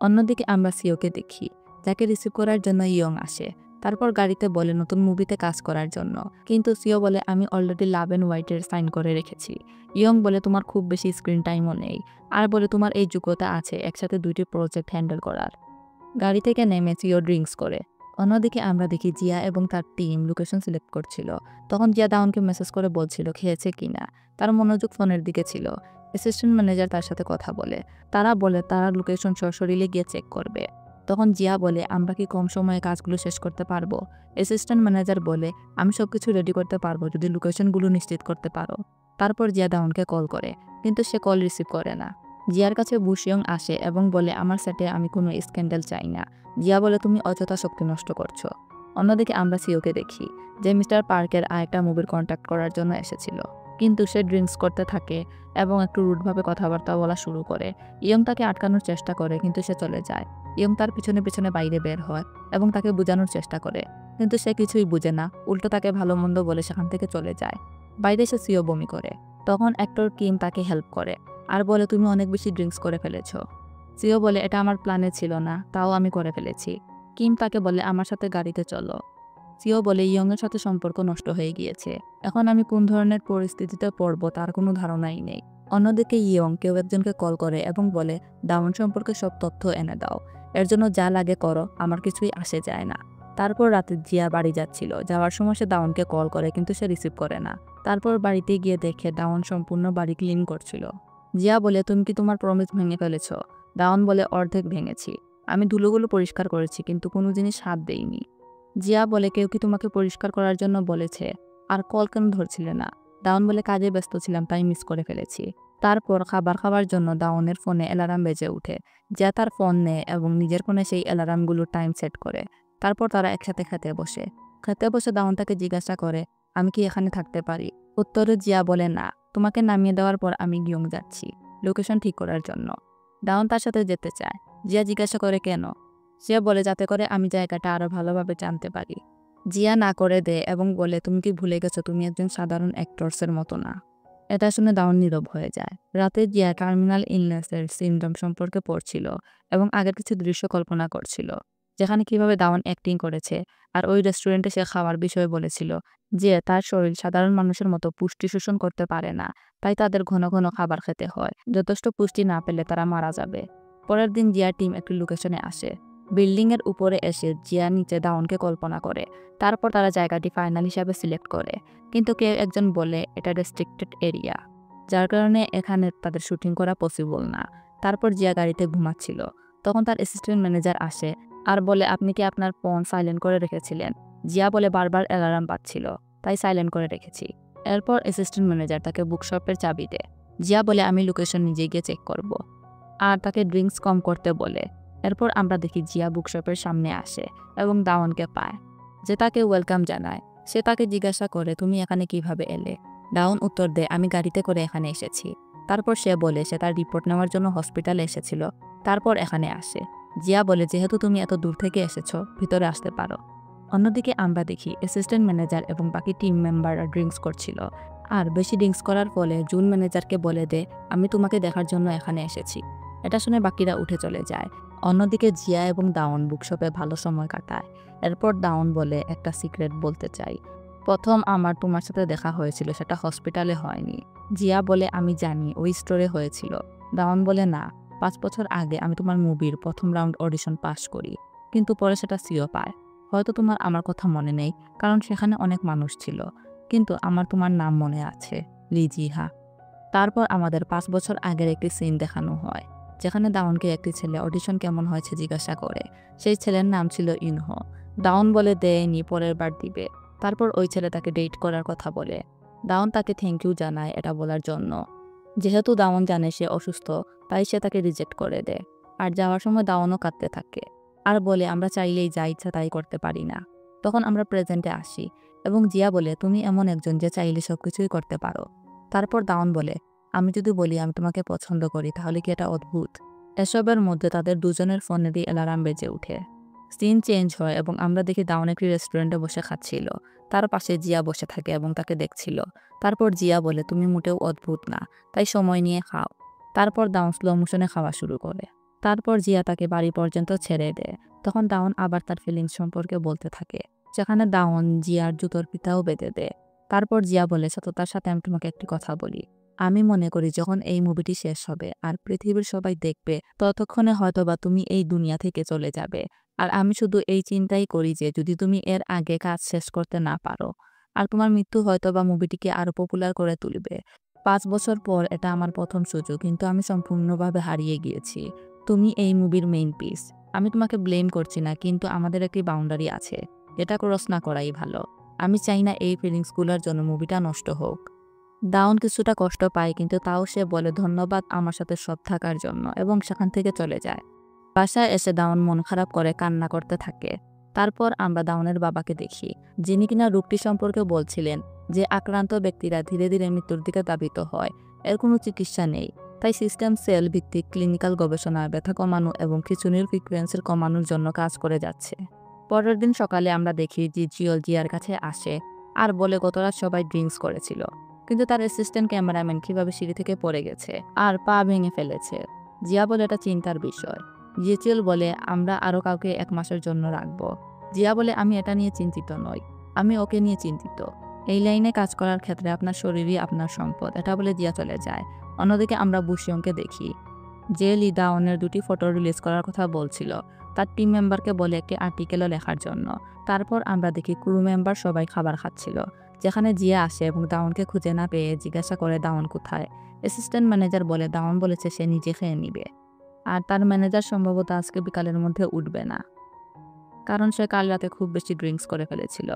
অন্যদিকে আমরা সিওকে দেখি, যাকে রিসিভ করার জন্য ইয়ং আসে। তারপর গাড়িতে বলে নতুন মুভিতে কাজ করার জন্য, কিন্তু সিও বলে, আমি অলরেডি লাভ অ্যান্ড হোয়াইটের সাইন করে রেখেছি। ইয়ং বলে, তোমার খুব বেশি স্ক্রিন টাইমও নেই, আর বলে তোমার এই যোগ্যতা আছে একসাথে দুইটি প্রজেক্ট হ্যান্ডেল করার। গাড়ি থেকে নেমে সিও ড্রিঙ্কস করে। অন্যদিকে আমরা দেখি জিয়া এবং তার টিম লোকেশন সিলেক্ট করছিল। তখন জিয়া দাউনকে মেসেজ করে বলছিল খেয়েছে কিনা। তার মনোযোগ ফোনের দিকে ছিল। অ্যাসিস্ট্যান্ট ম্যানেজার তার সাথে কথা বলে। তারা বলে তারা লোকেশন সশরীরে গিয়ে চেক করবে। তখন জিয়া বলে, আমরা কি কম সময়ে কাজগুলো শেষ করতে পারবো? অ্যাসিস্ট্যান্ট ম্যানেজার বলে, আমি সবকিছু রেডি করতে পারবো যদি লোকেশনগুলো নিশ্চিত করতে পারো। তারপর জিয়া দাউনকে কল করে, কিন্তু সে কল রিসিভ করে না। জিয়ার কাছে বুশিয়ং আসে এবং বলে, আমার সেটে আমি কোনো স্ক্যান্ডাল চাই না। জিয়া বলে, তুমি অযথা শক্তি নষ্ট করছো। অন্যদিকে আমরা সিওকে দেখি যে মিস্টার পার্কের আরেকটা মুভির কন্ট্যাক্ট করার জন্য এসেছিল, কিন্তু সে ড্রিঙ্কস করতে থাকে এবং একটু রুডভাবে কথাবার্তা বলা শুরু করে। ইয়ং তাকে আটকানোর চেষ্টা করে, কিন্তু সে চলে যায়। ইয়ং তার পিছনে পিছনে বাইরে বের হয় এবং তাকে বোঝানোর চেষ্টা করে, কিন্তু সে কিছুই বুঝে না, উল্টো তাকে ভালো মন্দ বলে সেখান থেকে চলে যায়। বাইরে সে সিও বমি করে। তখন অ্যাক্টর কিম তাকে হেল্প করে আর বলে, তুমি অনেক বেশি ড্রিঙ্কস করে ফেলেছো। সিও বলে, এটা আমার প্ল্যানে ছিল না, তাও আমি করে ফেলেছি। কিম তাকে বলে, আমার সাথে গাড়িতে চলো। সিও বলে, ইয়ংয়ের সাথে সম্পর্ক নষ্ট হয়ে গিয়েছে, এখন আমি কোন ধরনের পরিস্থিতিতে পড়ব তার কোনো ধারণাই নেই। অন্যদিকে ইয়ং কেউ একজনকে কল করে এবং বলে দাউন সম্পর্কে সব তথ্য এনে দাও, এর জন্য যা লাগে করো, আমার কিছুই আসে যায় না। তারপর রাতে জিয়া বাড়ি যাচ্ছিল, যাওয়ার সময় সে দাউনকে কল করে কিন্তু সে রিসিভ করে না। তারপর বাড়িতে গিয়ে দেখে দাউন সম্পূর্ণ বাড়ি ক্লিন করছিল। জিয়া বলে তুমি কি তোমার প্রমিস ভেঙে ফেলেছ? দাউন বলে অর্ধেক ভেঙেছি, আমি ধুলোগুলো পরিষ্কার করেছি কিন্তু কোনো জিনিস হাত দেইনি। জিয়া বলে কেউ কি তোমাকে পরিষ্কার করার জন্য বলেছে? আর কল কেন ধরছিলে না? দাউন বলে কাজে ব্যস্ত ছিলাম তাই মিস করে ফেলেছি। তারপর খাবার খাওয়ার জন্য দাউনের ফোনে অ্যালার্ম বেজে ওঠে। জিয়া তার ফোন নেয় এবং নিজের ফোনে সেই অ্যালার্মগুলোর টাইম সেট করে। তারপর তারা একসাথে খেতে বসে দাউন তাকে জিজ্ঞাসা করে আমি কি এখানে থাকতে পারি? উত্তরে জিয়া বলে না, তোমাকে নামিয়ে দেওয়ার পর আমি গিয়ং যাচ্ছি লোকেশন ঠিক করার জন্য। দাউন তার সাথে যেতে চায়। জিয়া জিজ্ঞাসা করে কেন? জিয়া বলে যাতে করে আমি জায়গাটা আরো ভালোভাবে জানতে পারি। জিয়া না করে দেয় এবং বলে তুমি কি ভুলে গেছো তুমি একজন সাধারণ অ্যাক্টরসের মতো না। এটা শুনে দাউন নীরব হয়ে যায়। রাতে জিয়া টার্মিনাল ইলনেসের সিনড্রোম সম্পর্কে পড়ছিল এবং আগের কিছু দৃশ্য কল্পনা করছিল, যেখানে কিভাবে দাউন অ্যাক্টিং করেছে। আর ওই রেস্টুরেন্টে সে খাওয়ার বিষয়ে বলেছিল যে তার শরীর সাধারণ মানুষের মতো পুষ্টি শোষণ করতে পারে না, তাই তাদের ঘন ঘন খাবার খেতে হয়, যথেষ্ট পুষ্টি না পেলে তারা মারা যাবে। পরের দিন জিয়ার টিম একটি লোকেশনে আসে। বিল্ডিং এর উপরে এসে জিয়া নিচে দাউনকে কল্পনা করে। তারপর তারা জায়গাটি ফাইনাল হিসাবে সিলেক্ট করে, কিন্তু কেউ একজন বলে এটা রেস্ট্রিক্টেড এরিয়া, যার কারণে এখানে তাদের শুটিং করা পসিবল না। তারপর জিয়া গাড়িতে ঘুমাচ্ছিল, তখন তার অ্যাসিস্ট্যান্ট ম্যানেজার আসে আর বলে আপনি কি আপনার ফোন সাইলেন্ট করে রেখেছিলেন? জিয়া বলে বারবার অ্যালার্ম বাজছিল তাই সাইলেন্ট করে রেখেছি। এরপর অ্যাসিস্ট্যান্ট ম্যানেজার তাকে বুকশপের চাবি দেয়। জিয়া বলে আমি লোকেশন নিজে গিয়ে চেক করব, আর তাকে ড্রিঙ্কস কম করতে বলে। এরপর আমরা দেখি জিয়া বুকশপের সামনে আসে এবং দাউনকে পায়, যে তাকে ওয়েলকাম জানায়। সে তাকে জিজ্ঞাসা করে তুমি এখানে কিভাবে এলে? দাউন উত্তর দেয় আমি গাড়িতে করে এখানে এসেছি। তারপর সে বলে সে তার রিপোর্ট নেওয়ার জন্য হসপিটালে এসেছিল, তারপর এখানে আসে। জিয়া বলে যেহেতু তুমি এত দূর থেকে এসেছো ভিতরে আসতে পারো। অন্যদিকে আমরা দেখি অ্যাসিস্ট্যান্ট ম্যানেজার এবং বাকি টিম মেম্বাররা ড্রিঙ্কস করছিল, আর বেশি ড্রিঙ্কস করার ফলে জুন ম্যানেজারকে বলে দেয় আমি তোমাকে দেখার জন্য এখানে এসেছি। এটা শুনে বাকিরা উঠে চলে যায়। অন্যদিকে জিয়া এবং দাউন বুকশপে ভালো সময় কাটায়। এরপর দাউন বলে একটা সিক্রেট বলতে চাই, প্রথম আমার তোমার সাথে দেখা হয়েছিল সেটা হসপিটালে হয়নি। জিয়া বলে আমি জানি ওই স্টোরে হয়েছিল। দাউন বলে না, 5 বছর আগে আমি তোমার মুভির প্রথম রাউন্ড অডিশন পাস করি, কিন্তু পরে সেটা সিও পায়। হয়তো তোমার আমার কথা মনে নেই কারণ সেখানে অনেক মানুষ ছিল, কিন্তু আমার তোমার নাম মনে আছে, লি জিহা। তারপর আমাদের 5 বছর আগের একটি সিন দেখানো হয়, যেখানে দাউনকে একটি ছেলে অডিশন কেমন হয়েছে জিজ্ঞাসা করে। সেই ছেলের নাম ছিল ইনহো। দাউন বলে দেয়নি, পরের বার দিবে। তারপর ওই ছেলে তাকে ডেট করার কথা বলে। দাউন তাকে থ্যাংক ইউ জানায় এটা বলার জন্য। যেহেতু দাউন জানে সে অসুস্থ, তাই সে তাকে রিজেক্ট করে দেয়। আর যাওয়ার সময় দাউনও কাঁদতে থাকে আর বলে আমরা চাইলেই যা ইচ্ছা তাই করতে পারি না। তখন আমরা প্রেজেন্টে আসি এবং জিয়া বলে তুমি এমন একজন যে চাইলে সবকিছুই করতে পারো। তারপর দাউন বলে আমি যদি বলি আমি তোমাকে পছন্দ করি তাহলে কি এটা অদ্ভুত? এসবের মধ্যে তাদের দুজনের ফোনেরই অ্যালার্ম বেজে ওঠে। সিন চেঞ্জ হয় এবং আমরা দেখি দাউন একটি রেস্টুরেন্টে বসে খাচ্ছিল। তার পাশে জিয়া বসে থাকে এবং তাকে দেখছিল। তারপর জিয়া বলে তুমি মোটেও অদ্ভুত না, তাই সময় নিয়ে খাও। তারপর দাউন স্লো মোশনে খাওয়া শুরু করে। তারপর জিয়া তাকে বাড়ি পর্যন্ত ছেড়ে দেয়। তখন দাউন আবার তার ফিলিংস সম্পর্কে বলতে থাকে, যেখানে দাউন জিয়ার জুতোর ফিতাও বেঁধে দেয়। তারপর জিয়া বলে সততার সাথে আমি তোমাকে একটি কথা বলি, আমি মনে করি যখন এই মুভিটি শেষ হবে আর পৃথিবীর সবাই দেখবে ততক্ষণে হয়তোবা তুমি এই দুনিয়া থেকে চলে যাবে। আর আমি শুধু এই চিন্তাই করি যে যদি তুমি এর আগে কাজ শেষ করতে না পারো, আর তোমার মৃত্যু হয়তোবা মুভিটিকে আরো পপুলার করে তুলবে। 5 বছর পর এটা আমার প্রথম সুযোগ, কিন্তু আমি সম্পূর্ণভাবে হারিয়ে গিয়েছি। তুমি এই মুভির মেইন পিস। আমি তোমাকে ব্লেম করছি না, কিন্তু আমাদের একটি বাউন্ডারি আছে, এটা ক্রস না করাই ভালো। আমি চাই না এই ফিলিংসগুলোর জন্য মুভিটা নষ্ট হোক। দাউন কিছুটা কষ্ট পায়, কিন্তু তাও সে বলে ধন্যবাদ আমার সাথে সৎ থাকার জন্য এবং সেখান থেকে চলে যায়। বাসায় এসে দাউন মন খারাপ করে কান্না করতে থাকে। তারপর আমরা দাউনের বাবাকে দেখি, যিনি কিনা রোগটি সম্পর্কে বলছিলেন যে আক্রান্ত ব্যক্তিরা ধীরে ধীরে মৃত্যুর দিকে ধাবিত হয়, এর কোনো চিকিৎসা নেই। তাই সিস্টেম সেল ভিত্তিক ক্লিনিক্যাল গবেষণা ব্যথা কমানো এবং খিঁচুনির ফ্রিকোয়েন্সি কমানোর জন্য কাজ করে যাচ্ছে। পরের দিন সকালে আমরা দেখি যে জিওল জিয়ার কাছে আসে আর বলে গত রাত সবাই ড্রিঙ্কস করেছিল, কিন্তু তার অ্যাসিস্ট্যান্ট ক্যামেরাম্যান কিভাবে সিঁড়ি থেকে পড়ে গেছে আর পা ভেঙে ফেলেছে। জিয়া বলে এটা চিন্তার বিষয়। জিচিল বলে আমরা আরো কাউকে 1 মাসের জন্য রাখবো। জিয়া বলে আমি এটা নিয়ে চিন্তিত নই, আমি ওকে নিয়ে চিন্তিত। এই লাইনে কাজ করার ক্ষেত্রে আপনার শরীরই আপনার সম্পদ, এটা বলে জিয়া চলে যায়। অন্যদিকে আমরা বুশিয়ংকে দেখি, যে লি দাওনের 2টি ফটো রিলিজ করার কথা বলছিল তার টিম মেম্বারকে বলে একটি আর্টিকেলও লেখার জন্য। তারপর আমরা দেখি ক্রু মেম্বার সবাই খাবার খাচ্ছিল, যেখানে জিয়া আসে এবং দাওনকে খুঁজে না পেয়ে জিজ্ঞাসা করে দাওন কোথায়। অ্যাসিস্ট্যান্ট ম্যানেজার বলে দাওন বলেছে সে নিজে খেয়ে নিবে, আর তার ম্যানেজার সম্ভবত আজকে বিকালের মধ্যে উঠবে না, কারণ সে কাল রাতে খুব বেশি ড্রিঙ্কস করে ফেলেছিল।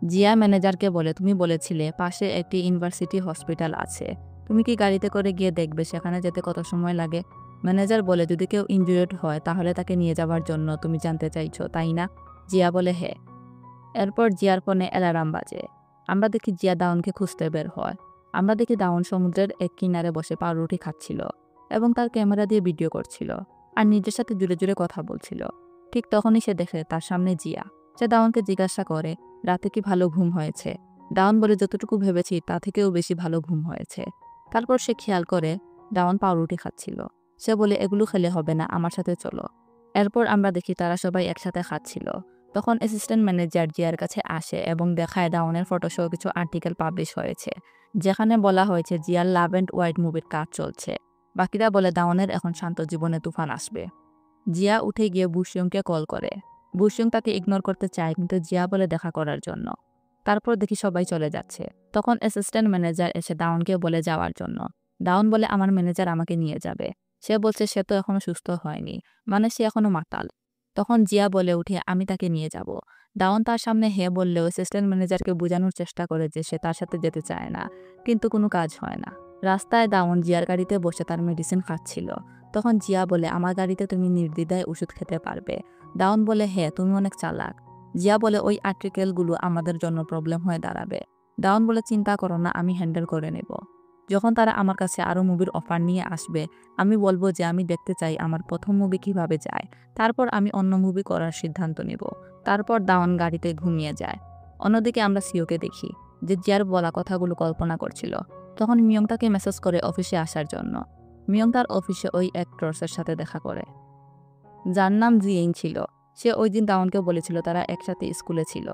জিয়া ম্যানেজারকে বলে, তুমি বলেছিলে পাশে একটি ইউনিভার্সিটি হসপিটাল আছে, তুমি কি গাড়িতে করে গিয়ে দেখবে সেখানে যেতে কত সময় লাগে? ম্যানেজার বলে, যদি কেউ ইনজুরিড হয় তাহলে তাকে নিয়ে যাওয়ার জন্য তুমি জানতে চাইছো, তাই না? জিয়া বলে হ্যাঁ। এরপর জিয়ার ফোনে অ্যালার্ম বাজে। আমরা দেখি জিয়া দাউনকে খুঁজতে বের হয়। আমরা দেখি দাউন সমুদ্রের এক কিনারে বসে পাউরুটি খাচ্ছিল এবং তার ক্যামেরা দিয়ে ভিডিও করছিল আর নিজের সাথে জুড়ে জুড়ে কথা বলছিল। ঠিক তখনই সে দেখে তার সামনে জিয়া। সে দাউনকে জিজ্ঞাসা করে, রাতে কি ভালো ঘুম হয়েছে? দাউন বলে, যতটুকু ভেবেছি তা থেকেও বেশি ভালো ঘুম হয়েছে। তারপর সে খেয়াল করে দাউন পাউরুটি খাচ্ছিল। সে বলে, এগুলো খেলে হবে না, আমার সাথে চলো। এরপর আমরা দেখি তারা সবাই একসাথে খাচ্ছিল। তখন অ্যাসিস্ট্যান্ট ম্যানেজার জিয়ার কাছে আসে এবং দেখায় দাউনের ফটোসহ কিছু আর্টিকেল পাবলিশ হয়েছে, যেখানে বলা হয়েছে জিয়ার লাভ অ্যান্ড ওয়াইড মুভির কাজ চলছে। বাকিরা বলে দাউনের এখন শান্ত জীবনে তুফান আসবে। জিয়া উঠে গিয়ে বুশিয়ংকে কল করে। বুশিয়ং তাকে ইগনোর করতে চায়, কিন্তু জিয়া বলে দেখা করার জন্য। তারপর দেখি সবাই চলে যাচ্ছে। তখন অ্যাসিস্ট্যান্ট ম্যানেজার এসে দাউনকে বলে যাওয়ার জন্য। দাউন বলে, আমার ম্যানেজার আমাকে নিয়ে যাবে। সে বলছে সে তো এখনো সুস্থ হয়নি, মানে সে এখনো মাতাল। তখন জিয়া বলে উঠে, আমি তাকে নিয়ে যাব। দাউন তার সামনে হ্যাঁ বললেও অ্যাসিস্ট্যান্ট ম্যানেজারকে বোঝানোর চেষ্টা করে যে সে তার সাথে যেতে চায় না, কিন্তু কোনো কাজ হয় না। রাস্তায় দাউন জিয়ার গাড়িতে বসে তার মেডিসিন খাচ্ছিল। তখন জিয়া বলে, আমার গাড়িতে তুমি নির্দ্বিধায় ওষুধ খেতে পারবে। দাউন বলে, হ্যাঁ তুমি অনেক চালাক। জিয়া বলে, ওই আর্টিকেলগুলো আমাদের জন্য প্রবলেম হয়ে দাঁড়াবে। দাউন বলে, চিন্তা করো না, আমি হ্যান্ডেল করে নেব। যখন তারা আমার কাছে আরও মুভির অফার নিয়ে আসবে, আমি বলবো যে আমি দেখতে চাই আমার প্রথম মুভি কিভাবে যায়, তারপর আমি অন্য মুভি করার সিদ্ধান্ত নেব। তারপর দাউন গাড়িতে ঘুমিয়ে যায়। অন্যদিকে আমরা সিওকে দেখি, যে জিয়ার বলা কথাগুলো কল্পনা করছিল। তখন মিয়ং তাকে মেসেজ করে অফিসে আসার জন্য। মিয়ং তার অফিসে ওই অ্যাক্টরসের সাথে দেখা করে, যার নাম জিয়েং ছিল। সে ওই দিন দাউনকে বলেছিল তারা একসাথে স্কুলে ছিল।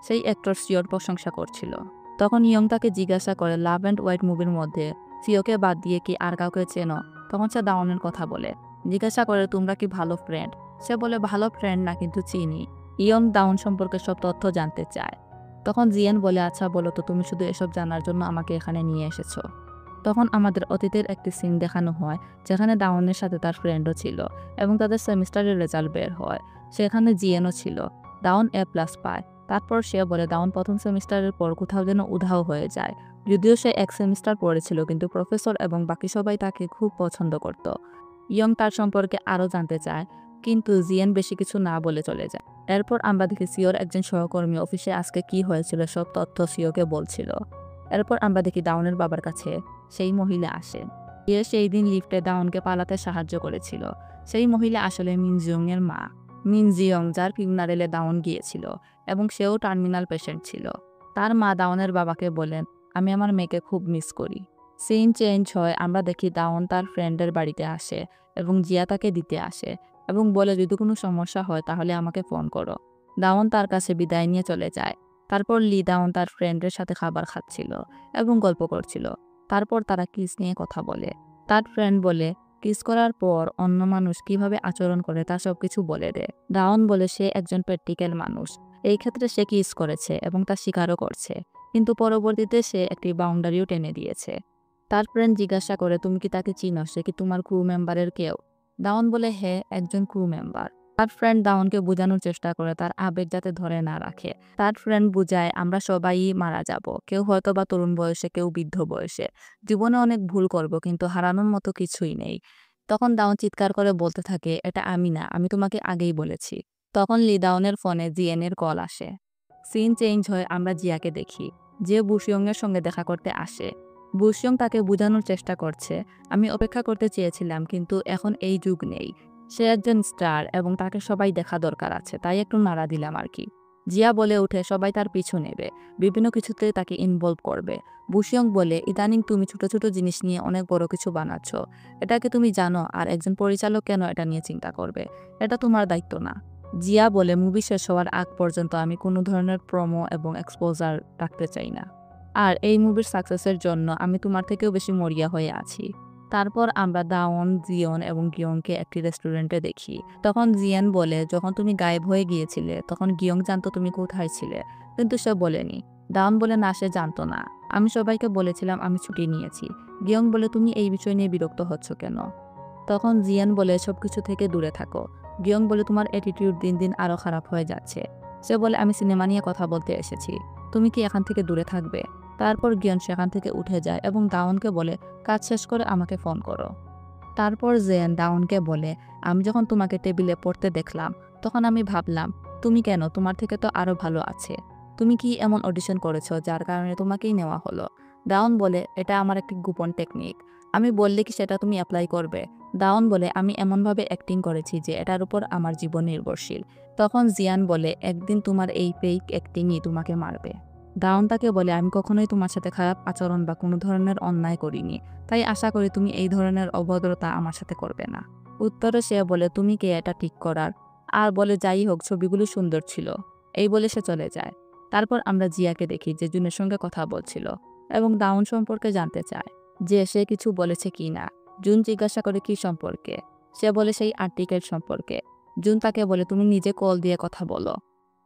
সেই অ্যাক্টর সিওর প্রশংসা করছিল। তখন ইয়ং তাকে জিজ্ঞাসা করে, লাভ অ্যান্ড ওয়াইড মুভির মধ্যে সিওকে বাদ দিয়ে কি আর কাউকে চেনো? তখন সে দাউনের কথা বলে। জিজ্ঞাসা করে, তোমরা কি ভালো ফ্রেন্ড? সে বলে, ভালো ফ্রেন্ড না, কিন্তু চিনি। ইয়ং দাউন সম্পর্কে সব তথ্য জানতে চায়। তখন জিয়েন বলে, আচ্ছা বলো তো, তুমি শুধু এসব জানার জন্য আমাকে এখানে নিয়ে এসেছো? তখন আমাদের অতীতের একটি সিন দেখানো হয়, যেখানে দাউনের সাথে তার ফ্রেন্ডও ছিল এবং তাদের সেমিস্টারের রেজাল্ট বের হয়। সেখানে জিয়েনও ছিল। দাউন A+ পায়। তারপর সে বলে দাউন প্রথম সেমিস্টারের পর কোথাও যেন উধাও হয়ে যায়। যদিও সে এক সেমিস্টার পড়েছিল, কিন্তু প্রফেসর এবং বাকি সবাই তাকে খুব পছন্দ করত। ইয়ং তার সম্পর্কে আরও জানতে চায়, কিন্তু জিয়েন বেশি কিছু না বলে চলে যায়। এরপর আমরা দেখি সিওর একজন সহকর্মী অফিসে আজকে কি হয়েছিল সব তথ্য সিওকে বলছিল। এরপর আমরা দেখি দাউনের বাবার কাছে সেই মহিলা আসে, যে সেই দিন লিফটে দাউনকে পালাতে সাহায্য করেছিল। সেই মহিলা আসলে মিনজিয়ং এর মা। মিনজিয়ং, যার ফিউনারেলে দাউন গিয়েছিল এবং সেও টার্মিনাল পেশেন্ট ছিল। তার মা দাউনের বাবাকে বলেন, আমি আমার মেয়েকে খুব মিস করি। সিন চেঞ্জ হয়। আমরা দেখি দাউন তার ফ্রেন্ডের বাড়িতে আসে এবং জিয়া তাকে দিতে আসে এবং বলে, যদি কোনো সমস্যা হয় তাহলে আমাকে ফোন করো। দাউন তার কাছে বিদায় নিয়ে চলে যায়। তারপর লি দাউন তার ফ্রেন্ডের সাথে খাবার খাচ্ছিল এবং গল্প করছিল। তারপর তারা কিস নিয়ে কথা বলে। তার ফ্রেন্ড বলে, কিস করার পর অন্য মানুষ কিভাবে আচরণ করে তা সবকিছু বলে দেয়। দাউন বলে সে একজন প্র্যাকটিক্যাল মানুষ। এই ক্ষেত্রে সে কিস করেছে এবং তা স্বীকারও করছে, কিন্তু পরবর্তীতে সে একটি বাউন্ডারিও টেনে দিয়েছে। তার ফ্রেন্ড জিজ্ঞাসা করে, তুমি কি তাকে চিনো? সে কি তোমার ক্রু মেম্বারের কেউ? দাউন বলে, হ্যাঁ, একজন ক্রু মেম্বার। তার ফ্রেন্ড দাউনকে বোঝানোর চেষ্টা করে তার আবেগ যাতে ধরে না রাখে। তার ফ্রেন্ড বুঝায়, আমরা সবাই মারা যাব, কেউ হয়তো বা তরুণ বয়সে, কেউ বৃদ্ধ বয়সে। জীবনে অনেক ভুল করব, কিন্তু হারানোর মতো কিছুই নেই। তখন দাউন চিৎকার করে বলতে থাকে, এটা আমি না, আমি তোমাকে আগেই বলেছি। তখন লি দাউনের ফোনে জিএনের কল আসে। সিন চেঞ্জ হয়ে আমরা জিয়াকে দেখি, যে বুশিয়ং এর সঙ্গে দেখা করতে আসে। বুশিয়ং তাকে বোঝানোর চেষ্টা করছে, আমি অপেক্ষা করতে চেয়েছিলাম, কিন্তু এখন এই যুগ নেই। সে একজন স্টার এবং তাকে সবাই দেখা দরকার আছে, তাই একটু নাড়া দিলাম আর কি। জিয়া বলে উঠে সবাই তার পিছু নেবে, বিভিন্ন কিছুতে তাকে ইনভলভ করবে। বুশিয়ং বলে, ইদানিং তুমি ছোট ছোট জিনিস নিয়ে অনেক বড় কিছু বানাচ্ছ, এটাকে তুমি জানো, আর একজন পরিচালক কেন এটা নিয়ে চিন্তা করবে? এটা তোমার দায়িত্ব না। জিয়া বলে, মুভি শেষ হওয়ার আগ পর্যন্ত আমি কোনো ধরনের প্রোমো এবং এক্সপোজার রাখতে চাই না, আর এই মুভির সাকসেসের জন্য আমি তোমার থেকেও বেশি মরিয়া হয়ে আছি। তারপর আমরা দাওন, জিয়ন এবং গিয়ংকে একটি রেস্টুরেন্টে দেখি। তখন জিয়ান বলে, যখন তুমি গায়েব হয়ে গিয়েছিলে তখন গিয়ং জানতো তুমি কোথায় ছিলে, কিন্তু সে বলেনি। দাওন বলে, না, সে জানতো না। আমি সবাইকে বলেছিলাম আমি ছুটি নিয়েছি। গিয়ং বলে, তুমি এই বিষয় নিয়ে বিরক্ত হচ্ছ কেন? তখন জিয়ান বলে, সবকিছু থেকে দূরে থাকো। গিয়ং বলে, তোমার অ্যাটিটিউড দিন দিন আরো খারাপ হয়ে যাচ্ছে। সে বলে, আমি সিনেমা নিয়ে কথা বলতে এসেছি, তুমি কি এখান থেকে দূরে থাকবে? তারপর গিয়ন সেখান থেকে উঠে যায় এবং দাওনকে বলে, কাজ শেষ করে আমাকে ফোন করো। তারপর জেন দাউনকে বলে, আমি যখন তোমাকে টেবিলে পড়তে দেখলাম তখন আমি ভাবলাম, তুমি কেন, তোমার থেকে তো আরো ভালো আছে। তুমি কি এমন অডিশন করেছো যার কারণে তোমাকেই নেওয়া হলো? দাউন বলে, এটা আমার একটি গোপন টেকনিক, আমি বললে কি সেটা তুমি অ্যাপ্লাই করবে? দাউন বলে, আমি এমনভাবে অ্যাক্টিং করেছি যে এটার উপর আমার জীবন নির্ভরশীল। তখন জিয়ান বলে, একদিন তোমার এই ফেক অ্যাক্টিংই তোমাকে মারবে। দাউন তাকে বলে, আমি কখনোই তোমার সাথে খারাপ আচরণ বা কোনো ধরনের অন্যায় করিনি, তাই আশা করি তুমি এই ধরনের অভদ্রতা আমার সাথে করবে না। উত্তরে সে বলে, তুমি কে এটা ঠিক করার? আর বলে, যাই হোক, ছবিগুলো সুন্দর ছিল। এই বলে সে চলে যায়। তারপর আমরা জিয়াকে দেখি যে জুনের সঙ্গে কথা বলছিল এবং দাউন সম্পর্কে জানতে চায় যে সে কিছু বলেছে কি না। জুন জিজ্ঞাসা করে কি সম্পর্কে। সে বলে সেই আর্টিকেল সম্পর্কে। জুন তাকে বলে, তুমি নিজে কল দিয়ে কথা বলো।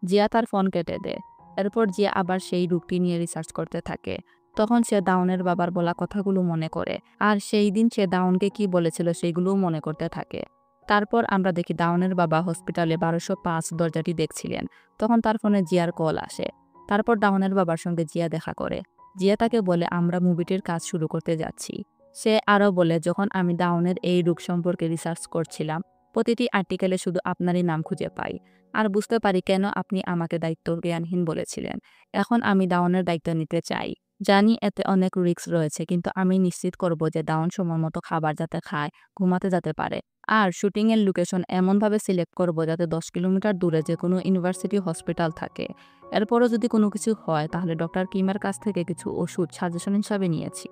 জিয়া তার ফোন কেটে দেয়। এরপর জিয়া আবার সেই রূপটি নিয়ে রিসার্চ করতে থাকে। তখন সে দাউনের বাবার বলা কথাগুলো মনে করে, আর সেই দিন সে দাউনকে কি বলেছিল সেগুলোও মনে করতে থাকে। তারপর আমরা দেখি দাউনের বাবা হসপিটালে 1205 দরজাটি দেখছিলেন। তখন তার ফোনে জিয়ার কল আসে। তারপর দাউনের বাবার সঙ্গে জিয়া দেখা করে। জিয়া তাকে বলে, আমরা মুভিটির কাজ শুরু করতে যাচ্ছি। সে আরও বলে, যখন আমি দাউনের এই রোগ সম্পর্কে রিসার্চ করছিলাম প্রতিটি আর্টিকেলে শুধু আপনারই নাম খুঁজে পাই, আর বুঝতে পারি কেন আপনি আমাকে দায়িত্ব জ্ঞানহীন বলেছিলেন। এখন আমি দাউনের দায়িত্ব নিতে চাই। জানি এতে অনেক রিস্ক রয়েছে, কিন্তু আমি নিশ্চিত করব যে দাউন সময় মতো খাবার যাতে খায়, ঘুমাতে যেতে পারে, আর শুটিংয়ের লোকেশন এমনভাবে সিলেক্ট করব যাতে 10 কিলোমিটার দূরে যে কোনো ইউনিভার্সিটি হসপিটাল থাকে। এরপরও যদি কোনো কিছু হয় তাহলে ডক্টর কিমের কাছ থেকে কিছু ওষুধ সাজেশন হিসাবে নিয়েছি।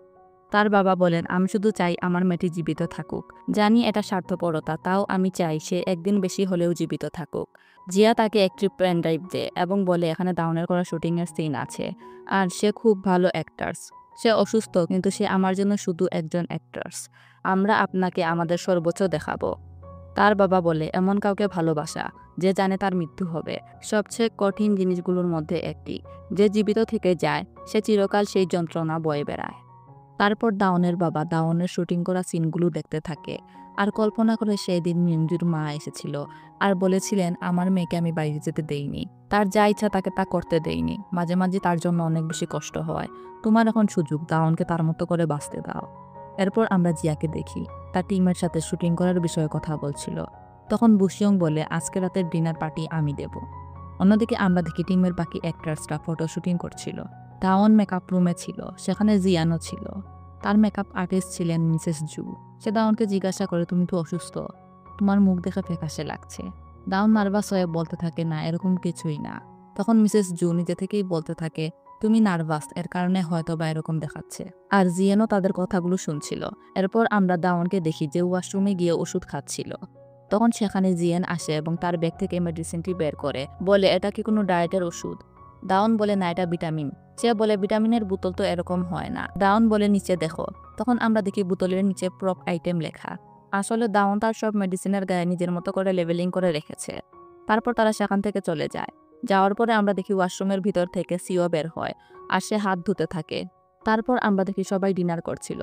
তার বাবা বলেন, আমি শুধু চাই আমার মেয়েটি জীবিত থাকুক। জানি এটা স্বার্থপরতা, তাও আমি চাই সে একদিন বেশি হলেও জীবিত থাকুক। জিয়া তাকে একটি পেন ড্রাইভ দেয় এবং বলে, এখানে দাউনের করা শুটিংয়ের সিন আছে, আর সে খুব ভালো অ্যাক্টার্স। সে অসুস্থ, কিন্তু সে আমার জন্য শুধু একজন অ্যাক্টার্স। আমরা আপনাকে আমাদের সর্বোচ্চ দেখাবো। তার বাবা বলে, এমন কাউকে ভালোবাসা যে জানে তার মৃত্যু হবে সবচেয়ে কঠিন জিনিসগুলোর মধ্যে একটি। যে জীবিত থেকে যায় সে চিরকাল সেই যন্ত্রণা বয়ে বেড়ায়। তারপর দাউনের বাবা দাউনের শুটিং করা সিনগুলো দেখতে থাকে আর কল্পনা করে সেই দিন মিমজুর মা এসেছিল আর বলেছিলেন, আমার মেয়েকে আমি বাইরে যেতে দেইনি, তার যা ইচ্ছা তাকে তা করতে দেইনি, মাঝে মাঝে তার জন্য অনেক বেশি কষ্ট হয়। তোমার এখন সুযোগ, দাউনকে তার মতো করে বাঁচতে দাও। এরপর আমরা জিয়াকে দেখি তার টিমের সাথে শুটিং করার বিষয়ে কথা বলছিল। তখন বুশিয়ং বলে, আজকে রাতের ডিনার পার্টি আমি দেব। অন্যদিকে আমরা দেখি টিমের বাকি অ্যাক্টার্সরা ফটো শুটিং করছিল। দাওন মেকআপ রুমে ছিল, সেখানে জিয়ানও ছিল। তার মেকআপ আর্টিস্ট ছিলেন মিসেস জু। সে দাউনকে জিজ্ঞাসা করে, তুমি তো অসুস্থ, তোমার মুখ দেখে ফ্যাকাশে লাগছে। দাউন নার্ভাস হয়ে বলতে থাকে, না, এরকম কিছুই না। তখন মিসেস জু নিজে থেকেই বলতে থাকে, তুমি নার্ভাস, এর কারণে হয়তো বা এরকম দেখাচ্ছে। আর জিয়ানও তাদের কথাগুলো শুনছিল। এরপর আমরা দাউনকে দেখি যে ওয়াশরুমে গিয়ে ওষুধ খাচ্ছিল। তখন সেখানে জিয়ান আসে এবং তার ব্যাগ থেকে মেডিসিনটি বের করে বলে, এটা কি কোনো ডায়েটের ওষুধ? দাউন বলে, না, এটা ভিটামিন। সে বলে, ভিটামিনের বোতল তো এরকম হয় না। দাউন বলে, নিচে দেখো। তখন আমরা দেখি বোতলের নিচে প্রপ আইটেম লেখা। আসলে দাউন তার সব মেডিসিনের গায়ে নিজের মতো করে লেবেলিং করে রেখেছে। তারপর তারা সেখান থেকে চলে যায়। যাওয়ার পরে আমরা দেখি ওয়াশরুমের ভিতর থেকে সিও বের হয় আর সে হাত ধুতে থাকে। তারপর আমরা দেখি সবাই ডিনার করছিল।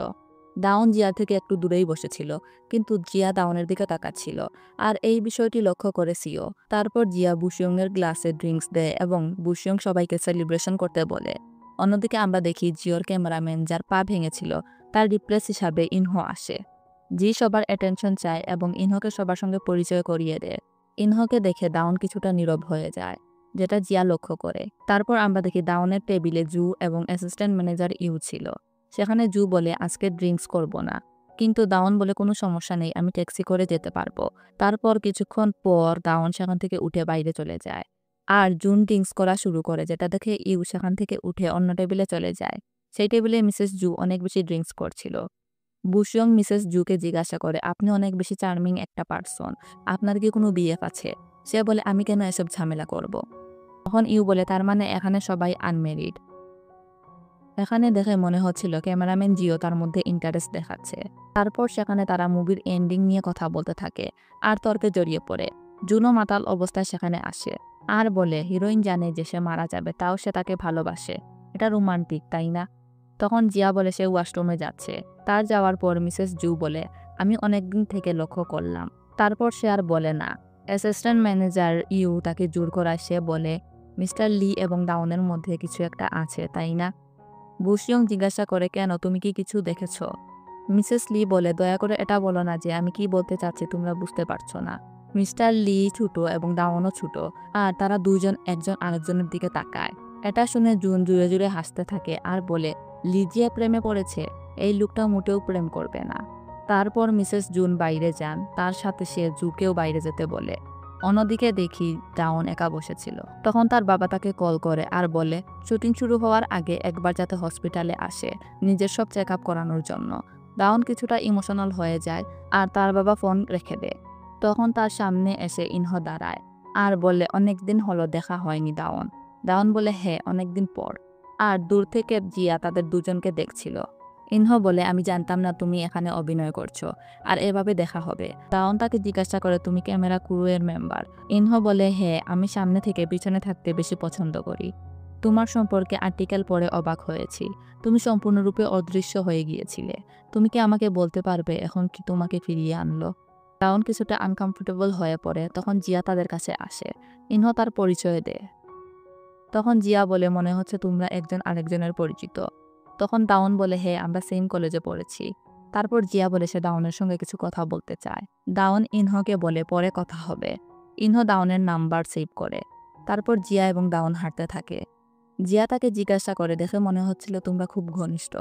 দাউন জিয়া থেকে একটু দূরেই বসেছিল, কিন্তু জিয়া দাউনের দিকে তাকাচ্ছিল, আর এই বিষয়টি লক্ষ্য করে সিও। তারপর জিয়া বুশিয়ংয়ের গ্লাসে ড্রিঙ্কস দেয় এবং বুশিয়ং সবাইকে সেলিব্রেশন করতে বলে। অন্যদিকে আমরা দেখি জিওর ক্যামেরাম্যান যার পা ভেঙেছিল তার রিপ্লেস হিসাবে ইনহো আসে। জি সবার অ্যাটেনশন চায় এবং ইনহোকে সবার সঙ্গে পরিচয় করিয়ে দেয়। ইনহোকে দেখে দাউন কিছুটা নীরব হয়ে যায়, যেটা জিয়া লক্ষ্য করে। তারপর আমরা দেখি দাউনের টেবিলে জু এবং অ্যাসিস্ট্যান্ট ম্যানেজার ইউ ছিল। সেখানে জু বলে, আজকে ড্রিঙ্কস করব না, কিন্তু দাউন বলে, কোনো সমস্যা নেই, আমি ট্যাক্সি করে যেতে পারবো। তারপর কিছুক্ষণ পর দাউন সেখান থেকে উঠে বাইরে চলে যায় আর জুন ড্রিঙ্কস করা শুরু করে, যেটা দেখে ইউ সেখান থেকে উঠে অন্য টেবিলে চলে যায়। সেই টেবিলে মিসেস জু অনেক বেশি ড্রিঙ্কস করছিল। বুশিয়ং মিসেস জুকে জিজ্ঞাসা করে, আপনি অনেক বেশি চার্মিং একটা পার্সন, আপনার কি কোনো বিএফ আছে? সে বলে, আমি কেন এসব ঝামেলা করব? তখন ইউ বলে, তার মানে এখানে সবাই আনমেরিড। এখানে দেখে মনে হচ্ছিল ক্যামেরাম্যান জিও তার মধ্যে ইন্টারেস্ট দেখাচ্ছে। তারপর সেখানে তারা মুভির এন্ডিং নিয়ে কথা বলতে থাকে আর তর্কে জড়িয়ে পড়ে। জুনো মাতাল অবস্থায় সেখানে আসে আর বলে হিরোইন জানে যে সে মারা যাবে, তাও সে তাকে ভালোবাসে। এটা রোমান্টিক, তাই না? তখন জিয়া বলে সে ওয়াশরুমে যাচ্ছে। তার যাওয়ার পর মিসেস জু বলে, আমি অনেকদিন থেকে লক্ষ্য করলাম। তারপর সে আর বলে না। অ্যাসিস্ট্যান্ট ম্যানেজার ইউ তাকে জোর করায়। সে বলে, মিস্টার লি এবং ডাউনের মধ্যে কিছু একটা আছে, তাই না? বুশিয়ং জিজ্ঞাসা করে, কেন, তুমি কি কিছু দেখেছ? মিসেস লি বলে, দয়া করে এটা বলো না যে আমি কি বলতে চাচ্ছি তোমরা বুঝতে পারছো না। মিস্টার লি ছোট এবং ডাউনও ছোট, আর তারা দুজন একজন আরেকজনের দিকে তাকায়। এটা শুনে জুন জুড়ে জুড়ে হাসতে থাকে আর বলে, লিজিয়া প্রেমে পড়েছে? এই লোকটা মোটেও প্রেম করবে না। তারপর মিসেস জুন বাইরে যান, তার সাথে সে জুকেও বাইরে যেতে বলে। অন্যদিকে দেখি ডাউন একা বসেছিল। তখন তার বাবা তাকে কল করে আর বলে শুটিং শুরু হওয়ার আগে একবার যাতে হসপিটালে আসে নিজের সব চেক আপ করানোর জন্য। ডাউন কিছুটা ইমোশনাল হয়ে যায় আর তার বাবা ফোন রেখে দেয়। তখন তার সামনে এসে ইনহো দাঁড়ায় আর বলে, অনেকদিন হলো দেখা হয়নি ডাউন। ডাউন বলে, হ্যাঁ, অনেকদিন পর। আর দূর থেকে জিয়া তাদের দুজনকে দেখছিল। ইনহো বলে, আমি জানতাম না তুমি এখানে অভিনয় করছো আর এভাবে দেখা হবে। ডাউন তাকে জিজ্ঞাসা করে, তুমি ক্যামেরা ক্রুয়ের মেম্বার? ইনহো বলে, হ্যাঁ, আমি সামনে থেকে পিছনে থাকতে বেশি পছন্দ করি। তোমার সম্পর্কে আর্টিকেল পড়ে অবাক হয়েছি। তুমি সম্পূর্ণরূপে অদৃশ্য হয়ে গিয়েছিলে। তুমি কি আমাকে বলতে পারবে এখন কি তোমাকে ফিরিয়ে আনলো? ডাউন কিছুটা আনকমফোর্টেবল হয়ে পড়ে। তখন জিয়া তাদের কাছে আসে। ইনহো তার পরিচয় দেয়। তখন জিয়া বলে, মনে হচ্ছে তোমরা একজন আরেকজনের পরিচিত। তখন ডাউন বলে, হ্যাঁ, আমরা সেম কলেজে পড়েছি। তারপর জিয়া বলে সে ডাউনের সঙ্গে কিছু কথা বলতে চায়। ডাউন ইনহোকে বলে পরে কথা হবে। ইনহো ডাউনের নাম্বার সেভ করে। তারপর জিয়া এবং ডাউন হাঁটতে থাকে। জিয়া তাকে জিজ্ঞাসা করে, দেখে মনে হচ্ছিল তোমরা খুব ঘনিষ্ঠ।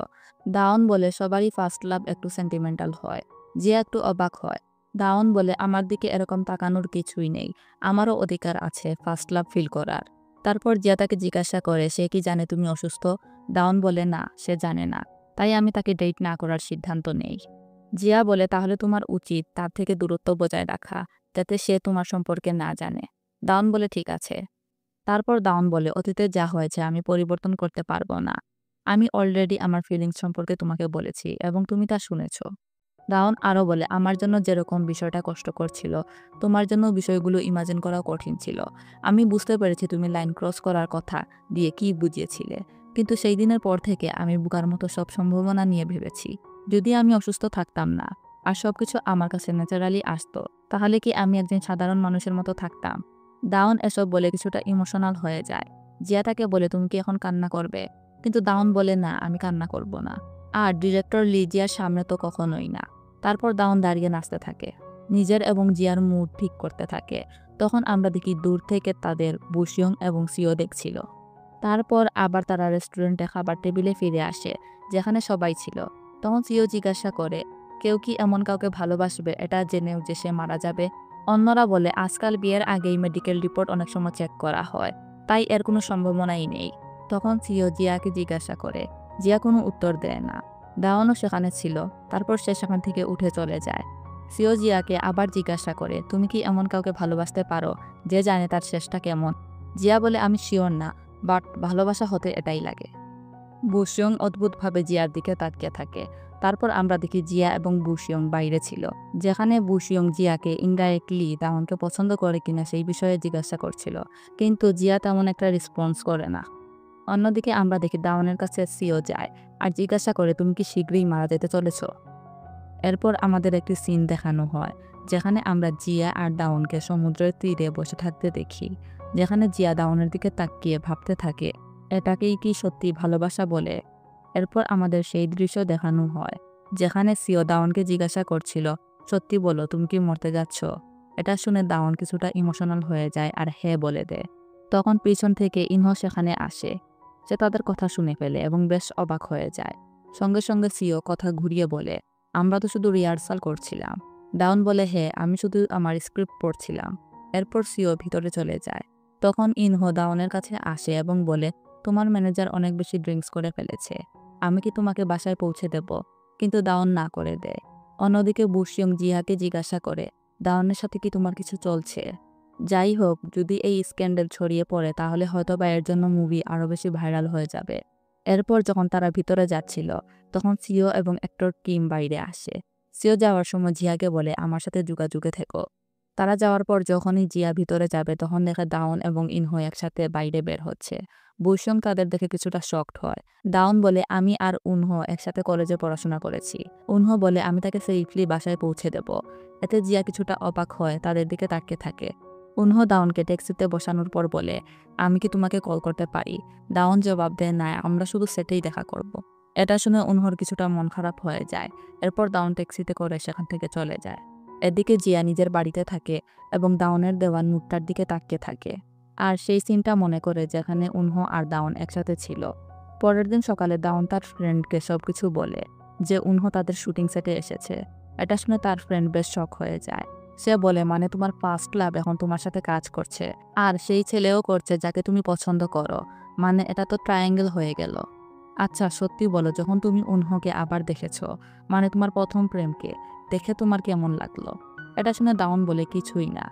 ডাউন বলে, সবারই ফার্স্ট লাভ একটু সেন্টিমেন্টাল হয়। জিয়া একটু অবাক হয়। ডাউন বলে, আমার দিকে এরকম তাকানোর কিছুই নেই। আমারও অধিকার আছে ফার্স্ট লাভ ফিল করার। তারপর জিয়া তাকে জিজ্ঞাসা করে, সে কি জানে তুমি অসুস্থ? ডাউন বলে, না, সে জানে না। তাই আমি তাকে ডেট না করার সিদ্ধান্ত নেই। জিয়া বলে, তাহলে তোমার উচিত তার থেকে দূরত্ব বজায় রাখা, যাতে সে তোমার সম্পর্কে না জানে। ডাউন বলে, ঠিক আছে। তারপর ডাউন বলে, অতীতে যা হয়েছে আমি পরিবর্তন করতে পারবো না। আমি অলরেডি আমার ফিলিংস সম্পর্কে তোমাকে বলেছি এবং তুমি তা শুনেছ। ডাউন আরও বলে, আমার জন্য যেরকম বিষয়টা কষ্টকর ছিল, তোমার জন্য বিষয়গুলো ইমাজিন করা কঠিন ছিল। আমি বুঝতে পেরেছি তুমি লাইন ক্রস করার কথা দিয়ে কি বুঝিয়েছিলে, কিন্তু সেই দিনের পর থেকে আমি বোকার মতো সব সম্ভাবনা নিয়ে ভেবেছি। যদি আমি অসুস্থ থাকতাম না আর সবকিছু আমার কাছে ন্যাচারালি আসতো, তাহলে কি আমি একজন সাধারণ মানুষের মতো থাকতাম? ডাউন এসব বলে কিছুটা ইমোশনাল হয়ে যায়। জিয়া তাকে বলে, তুমি কি এখন কান্না করবে? কিন্তু ডাউন বলে, না, আমি কান্না করব না। আর ডিরেক্টর লি জিয়ার সামনে তো কখনোই না। তারপর ডাউন দাঁড়িয়ে নাচতে থাকে, নিজের এবং জিয়ার মুড ঠিক করতে থাকে। তখন আমরা দেখি দূর থেকে তাদের বুশিয়ং এবং সিও দেখছিল। তারপর আবার তারা রেস্টুরেন্টে খাবার টেবিলে ফিরে আসে, যেখানে সবাই ছিল। তখন সিও জিজ্ঞাসা করে, কেউ কি এমন কাউকে ভালোবাসবে এটা জেনেও যে সে মারা যাবে? অন্যরা বলে, আজকাল বিয়ের আগেই মেডিকেল রিপোর্ট অনেক সময় চেক করা হয়, তাই এর কোনো সম্ভাবনাই নেই। তখন সিও জিয়াকে জিজ্ঞাসা করে। জিয়া কোনো উত্তর দেয় না। ডাউনও সেখানে ছিল। তারপর সে সেখান থেকে উঠে চলে যায়। সিও জিয়াকে আবার জিজ্ঞাসা করে, তুমি কি এমন কাউকে ভালোবাসতে পারো যে জানে তার শেষটা কেমন? জিয়া বলে, আমি শিওর না, বাট ভালোবাসা হতে এটাই লাগে। বুশিয়ং অদ্ভুতভাবে জিয়ার দিকে তাকিয়ে থাকে। তারপর আমরা দেখি জিয়া এবং বুশিয়ং বাইরে ছিল, যেখানে বুশিয়ং জিয়াকে ইনডাইরেক্টলি ডাউনকে পছন্দ করে কিনা সেই বিষয়ে জিজ্ঞাসা করছিল, কিন্তু জিয়া তেমন একটা রেসপন্স করে না। অন্যদিকে আমরা দেখি ডাউনের কাছে সিও যায় আর জিজ্ঞাসা করে, তুমি কি শীঘ্রই মারা যেতে চলেছ? এরপর আমাদের একটি সিন দেখানো হয়, যেখানে আমরা জিয়া আর ডাউনকে সমুদ্রের তীরে বসে থাকতে দেখি, যেখানে জিয়া ডাউনের দিকে তাকিয়ে ভাবতে থাকে, এটাকেই কি সত্যি ভালোবাসা বলে? এরপর আমাদের সেই দৃশ্য দেখানো হয়, যেখানে সিও ডাউনকে জিজ্ঞাসা করছিল, সত্যি বলো, তুমি কি মরতে যাচ্ছ? এটা শুনে ডাউন কিছুটা ইমোশনাল হয়ে যায় আর হ্যাঁ বলে দেয়। তখন পিছন থেকে ইনহো সেখানে আসে। সে তাদের কথা শুনে ফেলে এবং বেশ অবাক হয়ে যায়। সঙ্গে সঙ্গে সিও কথা ঘুরিয়ে বলে, আমরা তো শুধু রিহার্সাল করছিলাম। ডাউন বলে, হ্যাঁ, আমি শুধু আমার স্ক্রিপ্ট পড়ছিলাম। এরপর সিও ভিতরে চলে যায়। তখন ইনহো ডাউনের কাছে আসে এবং বলে, তোমার ম্যানেজার অনেক বেশি ড্রিঙ্কস করে ফেলেছে। আমি কি তোমাকে বাসায় পৌঁছে দেব? কিন্তু ডাউন না করে দেয়। অন্যদিকে বুশিয়ং জিয়াকে জিজ্ঞাসা করে, ডাউনের সাথে কি তোমার কিছু চলছে? যাই হোক, যদি এই স্ক্যান্ডাল ছড়িয়ে পড়ে তাহলে হয়তো বা এর জন্য মুভি আরও বেশি ভাইরাল হয়ে যাবে। এরপর যখন তারা ভিতরে যাচ্ছিল তখন সিও এবং অ্যাক্টর কিম বাইরে আসে। সিও যাওয়ার সময় জিয়াকে বলে আমার সাথে যোগাযোগে থেকো। তারা যাওয়ার পর যখনই জিয়া ভিতরে যাবে তখন দেখে দাউন এবং ইনহো একসাথে বাইরে বের হচ্ছে। বৈশং তাদের দেখে কিছুটা শকড হয়। দাউন বলে আমি আর উনহো একসাথে কলেজে পড়াশোনা করেছি। উনহো বলে আমি তাকে সেফলি বাসায় পৌঁছে দেব। এতে জিয়া কিছুটা অবাক হয়, তাদের দিকে তাকিয়ে থাকে। উনহো দাউনকে ট্যাক্সিতে বসানোর পর বলে আমি কি তোমাকে কল করতে পারি? দাউন জবাব দেয় না, আমরা শুধু সেটেই দেখা করব। এটা শুনে উনহোর কিছুটা মন খারাপ হয়ে যায়। এরপর দাউন ট্যাক্সিতে করে সেখান থেকে চলে যায়। এদিকে জিয়া নিজের বাড়িতে থাকে এবং দাউনের দেওয়া নোটটার দিকে তাকিয়ে থাকে আর সেই সিনটা মনে করে যেখানে উনহো আর দাউন একসাথে ছিল। পরের দিন সকালে দাউন তার ফ্রেন্ডকে সবকিছু বলে যে উনহো তাদের শুটিং সেটে এসেছে। এটা শুনে তার ফ্রেন্ড বেশ শক হয়ে যায়। সে বলে মানে তোমার ফার্স্ট লাভ এখন তোমার সাথে কাজ করছে, আর সেই ছেলেও করছে যাকে তুমি পছন্দ করো, মানে এটা তো ট্রায়াঙ্গেল হয়ে গেল। আচ্ছা সত্যি বলো, যখন তুমি উনহোকে আবার দেখেছো, মানে তোমার প্রথম প্রেমকে, দেখে তোমার কেমন লাগলো? এটা শুনে দাউন বলে কিছুই না,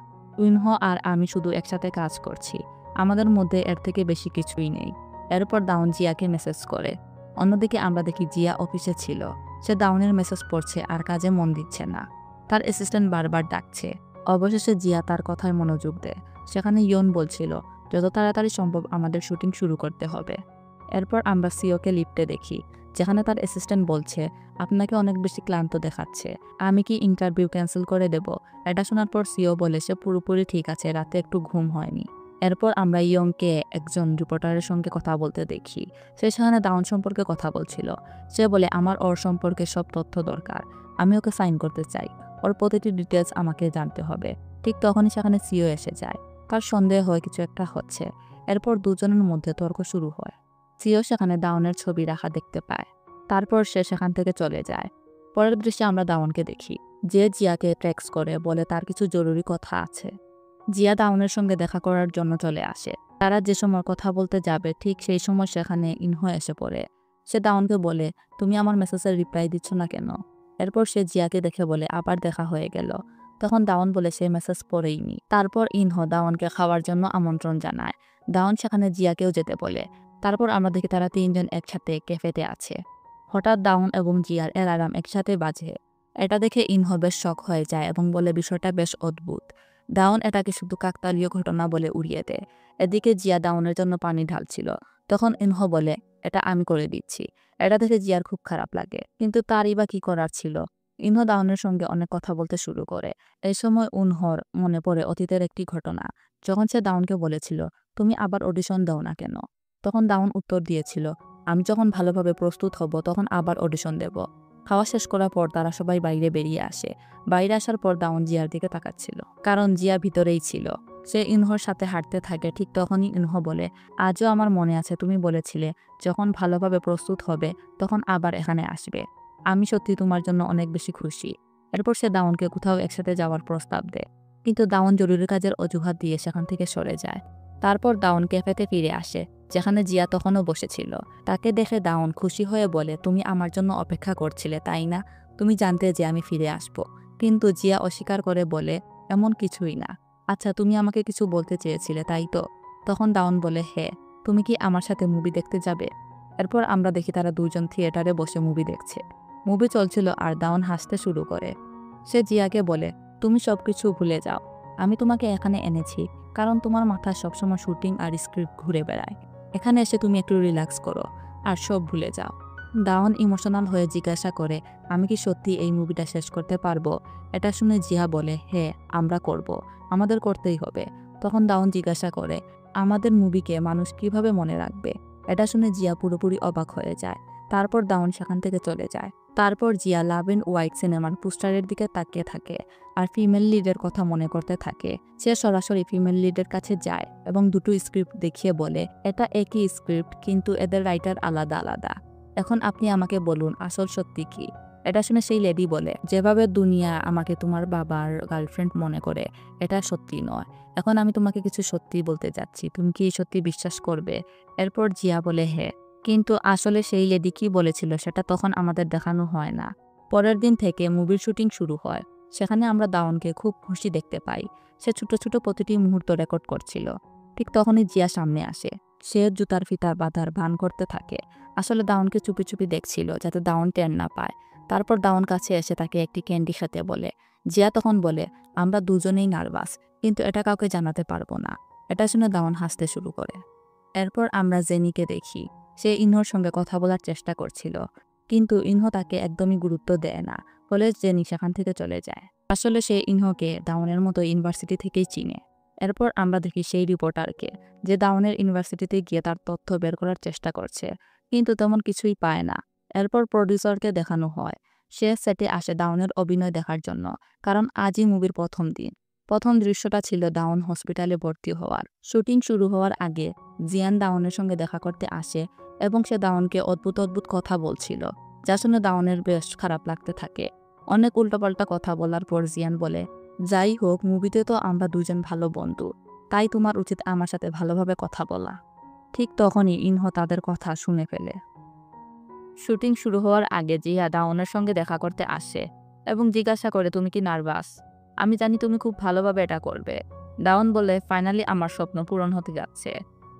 উনহো আর আমি শুধু একসাথে কাজ করছি, আমাদের মধ্যে এর থেকে বেশি কিছুই নেই। এরপর দাউন জিয়াকে মেসেজ করে। অন্যদিকে আমরা দেখি জিয়া অফিসে ছিল। সে দাউনের মেসেজ পড়ছে আর কাজে মন দিচ্ছে না। তার অ্যাসিস্ট্যান্ট বারবার ডাকছে। অবশেষে জিয়া তার কথায় মনোযোগ দেয়। সেখানে ইয়ন বলছিল যত তাড়াতাড়ি সম্ভব আমাদের শুটিং শুরু করতে হবে। এরপর আমরা সিওকে লিফটে দেখি, যেখানে তার অ্যাসিস্ট্যান্ট বলছে আপনাকে অনেক বেশি ক্লান্ত দেখাচ্ছে, আমি কি ইন্টারভিউ ক্যান্সেল করে দেব? এটা শোনার পর সিও বলে সে পুরোপুরি ঠিক আছে, রাতে একটু ঘুম হয়নি। এরপর আমরা ইয়ংকে একজন রিপোর্টারের সঙ্গে কথা বলতে দেখি। সে সেখানে দাউন সম্পর্কে কথা বলছিল। সে বলে আমার ওর সম্পর্কে সব তথ্য দরকার, আমি ওকে সাইন করতে চাই, ওর প্রতিটি ডিটেলস আমাকে জানতে হবে। ঠিক তখনই সেখানে সিও এসে যায়। তার সন্দেহ হয় কিছু একটা হচ্ছে। এরপর দুজনের মধ্যে তর্ক শুরু হয়। সিও সেখানে দাউনের ছবি রাখা দেখতে পায়। তারপর সে সেখান থেকে চলে যায়। পরের দৃশ্যে আমরা দাউনকে দেখি, যে জিয়াকে ট্রেক্স করে বলে তার কিছু জরুরি কথা আছে। জিয়া দাউনের সঙ্গে দেখা করার জন্য চলে আসে। তারা যে সময় কথা বলতে যাবে ঠিক সেই সময় সেখানে ইনহো এসে পড়ে। সে দাউনকে বলে তুমি আমার মেসেজের রিপ্লাই দিচ্ছ না কেন? এরপর সে জিয়াকে দেখে বলে আবার দেখা হয়ে গেল। তখন দাউন বলে সে মেসেজ পড়েইনি। তারপর ইনহো দাউনকে খাওয়ার জন্য আমন্ত্রণ জানায়। দাউন সেখানে জিয়াকেও যেতে বলে। তারপর আমরা দেখি তারা তিনজন একসাথে ক্যাফেতে আছে। হঠাৎ দাউন এবং জিয়ার অ্যালার্ম একসাথে বাজে। এটা দেখে ইনহো বেশ শক হয়ে যায় এবং বলে বিষয়টা বেশ অদ্ভুত। দাউন এটাকে শুধু কাকতালীয় ঘটনা বলে উড়িয়ে দেয়। এদিকে জিয়া দাউনের জন্য পানি ঢালছিল। তখন ইনহো বলে এটা আমি করে দিচ্ছি। এটা দেখে জিয়ার খুব খারাপ লাগে, কিন্তু তারই বা কি করার ছিল। ইনহো দাউনের সঙ্গে অনেক কথা বলতে শুরু করে। এই সময় উনহোর মনে পড়ে অতীতের একটি ঘটনা, যখন সে দাউনকে বলেছিল তুমি আবার অডিশন দাও না কেন? তখন দাউন উত্তর দিয়েছিল আমি যখন ভালোভাবে প্রস্তুত হব তখন আবার অডিশন দেব। খাওয়া শেষ করার পর তারা সবাই বাইরে বেরিয়ে আসে। বাইরে আসার পর দাউন জিয়ার দিকে তাকাচ্ছিল, কারণ জিয়া ভিতরেই ছিল। সে ইনহোর সাথে হাঁটতে থাকে। ঠিক তখনই ইনহো বলে আজও আমার মনে আছে তুমি বলেছিলে যখন ভালোভাবে প্রস্তুত হবে তখন আবার এখানে আসবে। আমি সত্যি তোমার জন্য অনেক বেশি খুশি। এরপর সে দাউনকে কোথাও একসাথে যাওয়ার প্রস্তাব দেয়, কিন্তু দাউন জরুরি কাজের অজুহাত দিয়ে সেখান থেকে সরে যায়। তারপর দাউন ক্যাফেতে ফিরে আসে, যেখানে জিয়া তখনও বসেছিল। তাকে দেখে দাউন খুশি হয়ে বলে তুমি আমার জন্য অপেক্ষা করছিলে তাই না? তুমি জানতে যে আমি ফিরে আসব। কিন্তু জিয়া অস্বীকার করে বলে এমন কিছুই না। আচ্ছা তুমি আমাকে কিছু বলতে চেয়েছিলে তাই তো? তখন দাউন বলে হ্যাঁ, তুমি কি আমার সাথে মুভি দেখতে যাবে? এরপর আমরা দেখি তারা দুজন থিয়েটারে বসে মুভি দেখছে। মুভি চলছিল আর দাউন হাসতে শুরু করে। সে জিয়াকে বলে তুমি সবকিছু ভুলে যাও, আমি তোমাকে এখানে এনেছি কারণ তোমার মাথায় সবসময় শুটিং আর স্ক্রিপ্ট ঘুরে বেড়ায়। এখানে এসে তুমি একটু রিল্যাক্স করো আর সব ভুলে যাও। দাউন ইমোশনাল হয়ে জিজ্ঞাসা করে আমি কি সত্যি এই মুভিটা শেষ করতে পারবো? এটা শুনে জিয়া বলে হ্যাঁ আমরা করব, আমাদের করতেই হবে। তখন দাউন জিজ্ঞাসা করে আমাদের মুভিকে মানুষ কিভাবে মনে রাখবে? এটা শুনে জিয়া পুরোপুরি অবাক হয়ে যায়। তারপর দাউন সেখান থেকে চলে যায়। তারপর জিয়া লাভ এন্ড হোয়াইট সিনেমার পোস্টারের দিকে তাকিয়ে থাকে আর ফিমেল লিডের কথা মনে করতে থাকে। সে সরাসরি ফিমেল লিডের কাছে যায় এবং দুটো স্ক্রিপ্ট দেখিয়ে বলে এটা একই স্ক্রিপ্ট কিন্তু এদের রাইটার আলাদা আলাদা। এখন আপনি আমাকে বলুন আসল সত্যি কি? এটা শুনে সেই লেডি বলে যেভাবে দুনিয়া আমাকে তোমার বাবার গার্লফ্রেন্ড মনে করে এটা সত্যি নয়। এখন আমি তোমাকে কিছু সত্যি বলতে যাচ্ছি, তুমি কি সত্যি বিশ্বাস করবে? এরপর জিয়া বলে হ্যাঁ, কিন্তু আসলে সেই লেডি কি বলেছিল সেটা তখন আমাদের দেখানো হয় না। পরের দিন থেকে মুভির শুটিং শুরু হয়। সেখানে আমরা দাউনকে খুব খুশি দেখতে পাই। সে ছোট ছোট প্রতিটি মুহূর্ত রেকর্ড করছিল। ঠিক তখনই জিয়া সামনে আসে। সে জুতার ফিতা বাঁধার ভান করতে থাকে। আসলে দাউনকে চুপি চুপি দেখছিল যাতে দাউন টের না পায়। তারপর দাউন কাছে এসে তাকে একটি ক্যান্ডি খেতে বলে। জিয়া তখন বলে, আমরা দুজনেই নার্ভাস, কিন্তু এটা কাউকে জানাতে পারবো না। এটা শুনে দাউন হাসতে শুরু করে। এরপর আমরা জেনিকে দেখি। সে ইনহোর সঙ্গে কথা বলার চেষ্টা করছিল, কিন্তু ইনহো তাকে একদমই গুরুত্ব দেয় না। ফলে জেনি সেখান থেকে চলে যায়। আসলে সে ইনহোকে দাউনের মতো ইউনিভার্সিটি থেকেই চিনে। এরপর আমরা দেখি সেই রিপোর্টারকে, যে দাউনের ইউনিভার্সিটিতে গিয়ে তার তথ্য বের করার চেষ্টা করছে, কিন্তু তেমন কিছুই পায় না। এরপর প্রডিউসারকে দেখানো হয়। সে সেটে আসে দাউনের অভিনয় দেখার জন্য, কারণ আজই মুভির প্রথম দিন। প্রথম দৃশ্যটা ছিল দাউন হসপিটালে ভর্তি হওয়ার। শুটিং শুরু হওয়ার আগে জিয়ান দাউনের সঙ্গে দেখা করতে আসে এবং সে দাউনকে অদ্ভুত অদ্ভুত কথা বলছিল, যা শুনে দাউনের বেশ খারাপ লাগতে থাকে। অনেক উল্টোপাল্টা কথা বলার পর জিয়ান বলে, যাই হোক, মুভিতে তো আমরা দুজন ভালো বন্ধু, তাই তোমার উচিত আমার সাথে ভালোভাবে কথা বলা। ঠিক তখনই ইনহো তাদের কথা শুনে ফেলে। শুটিং শুরু হওয়ার আগে জিয়া দাউনের সঙ্গে দেখা করতে আসে এবং জিজ্ঞাসা করে, তুমি কি নার্ভাস? আমি জানি তুমি খুব ভালোভাবে এটা করবে। দাউন বলে, ফাইনালি আমার স্বপ্ন পূরণ হতে যাচ্ছে।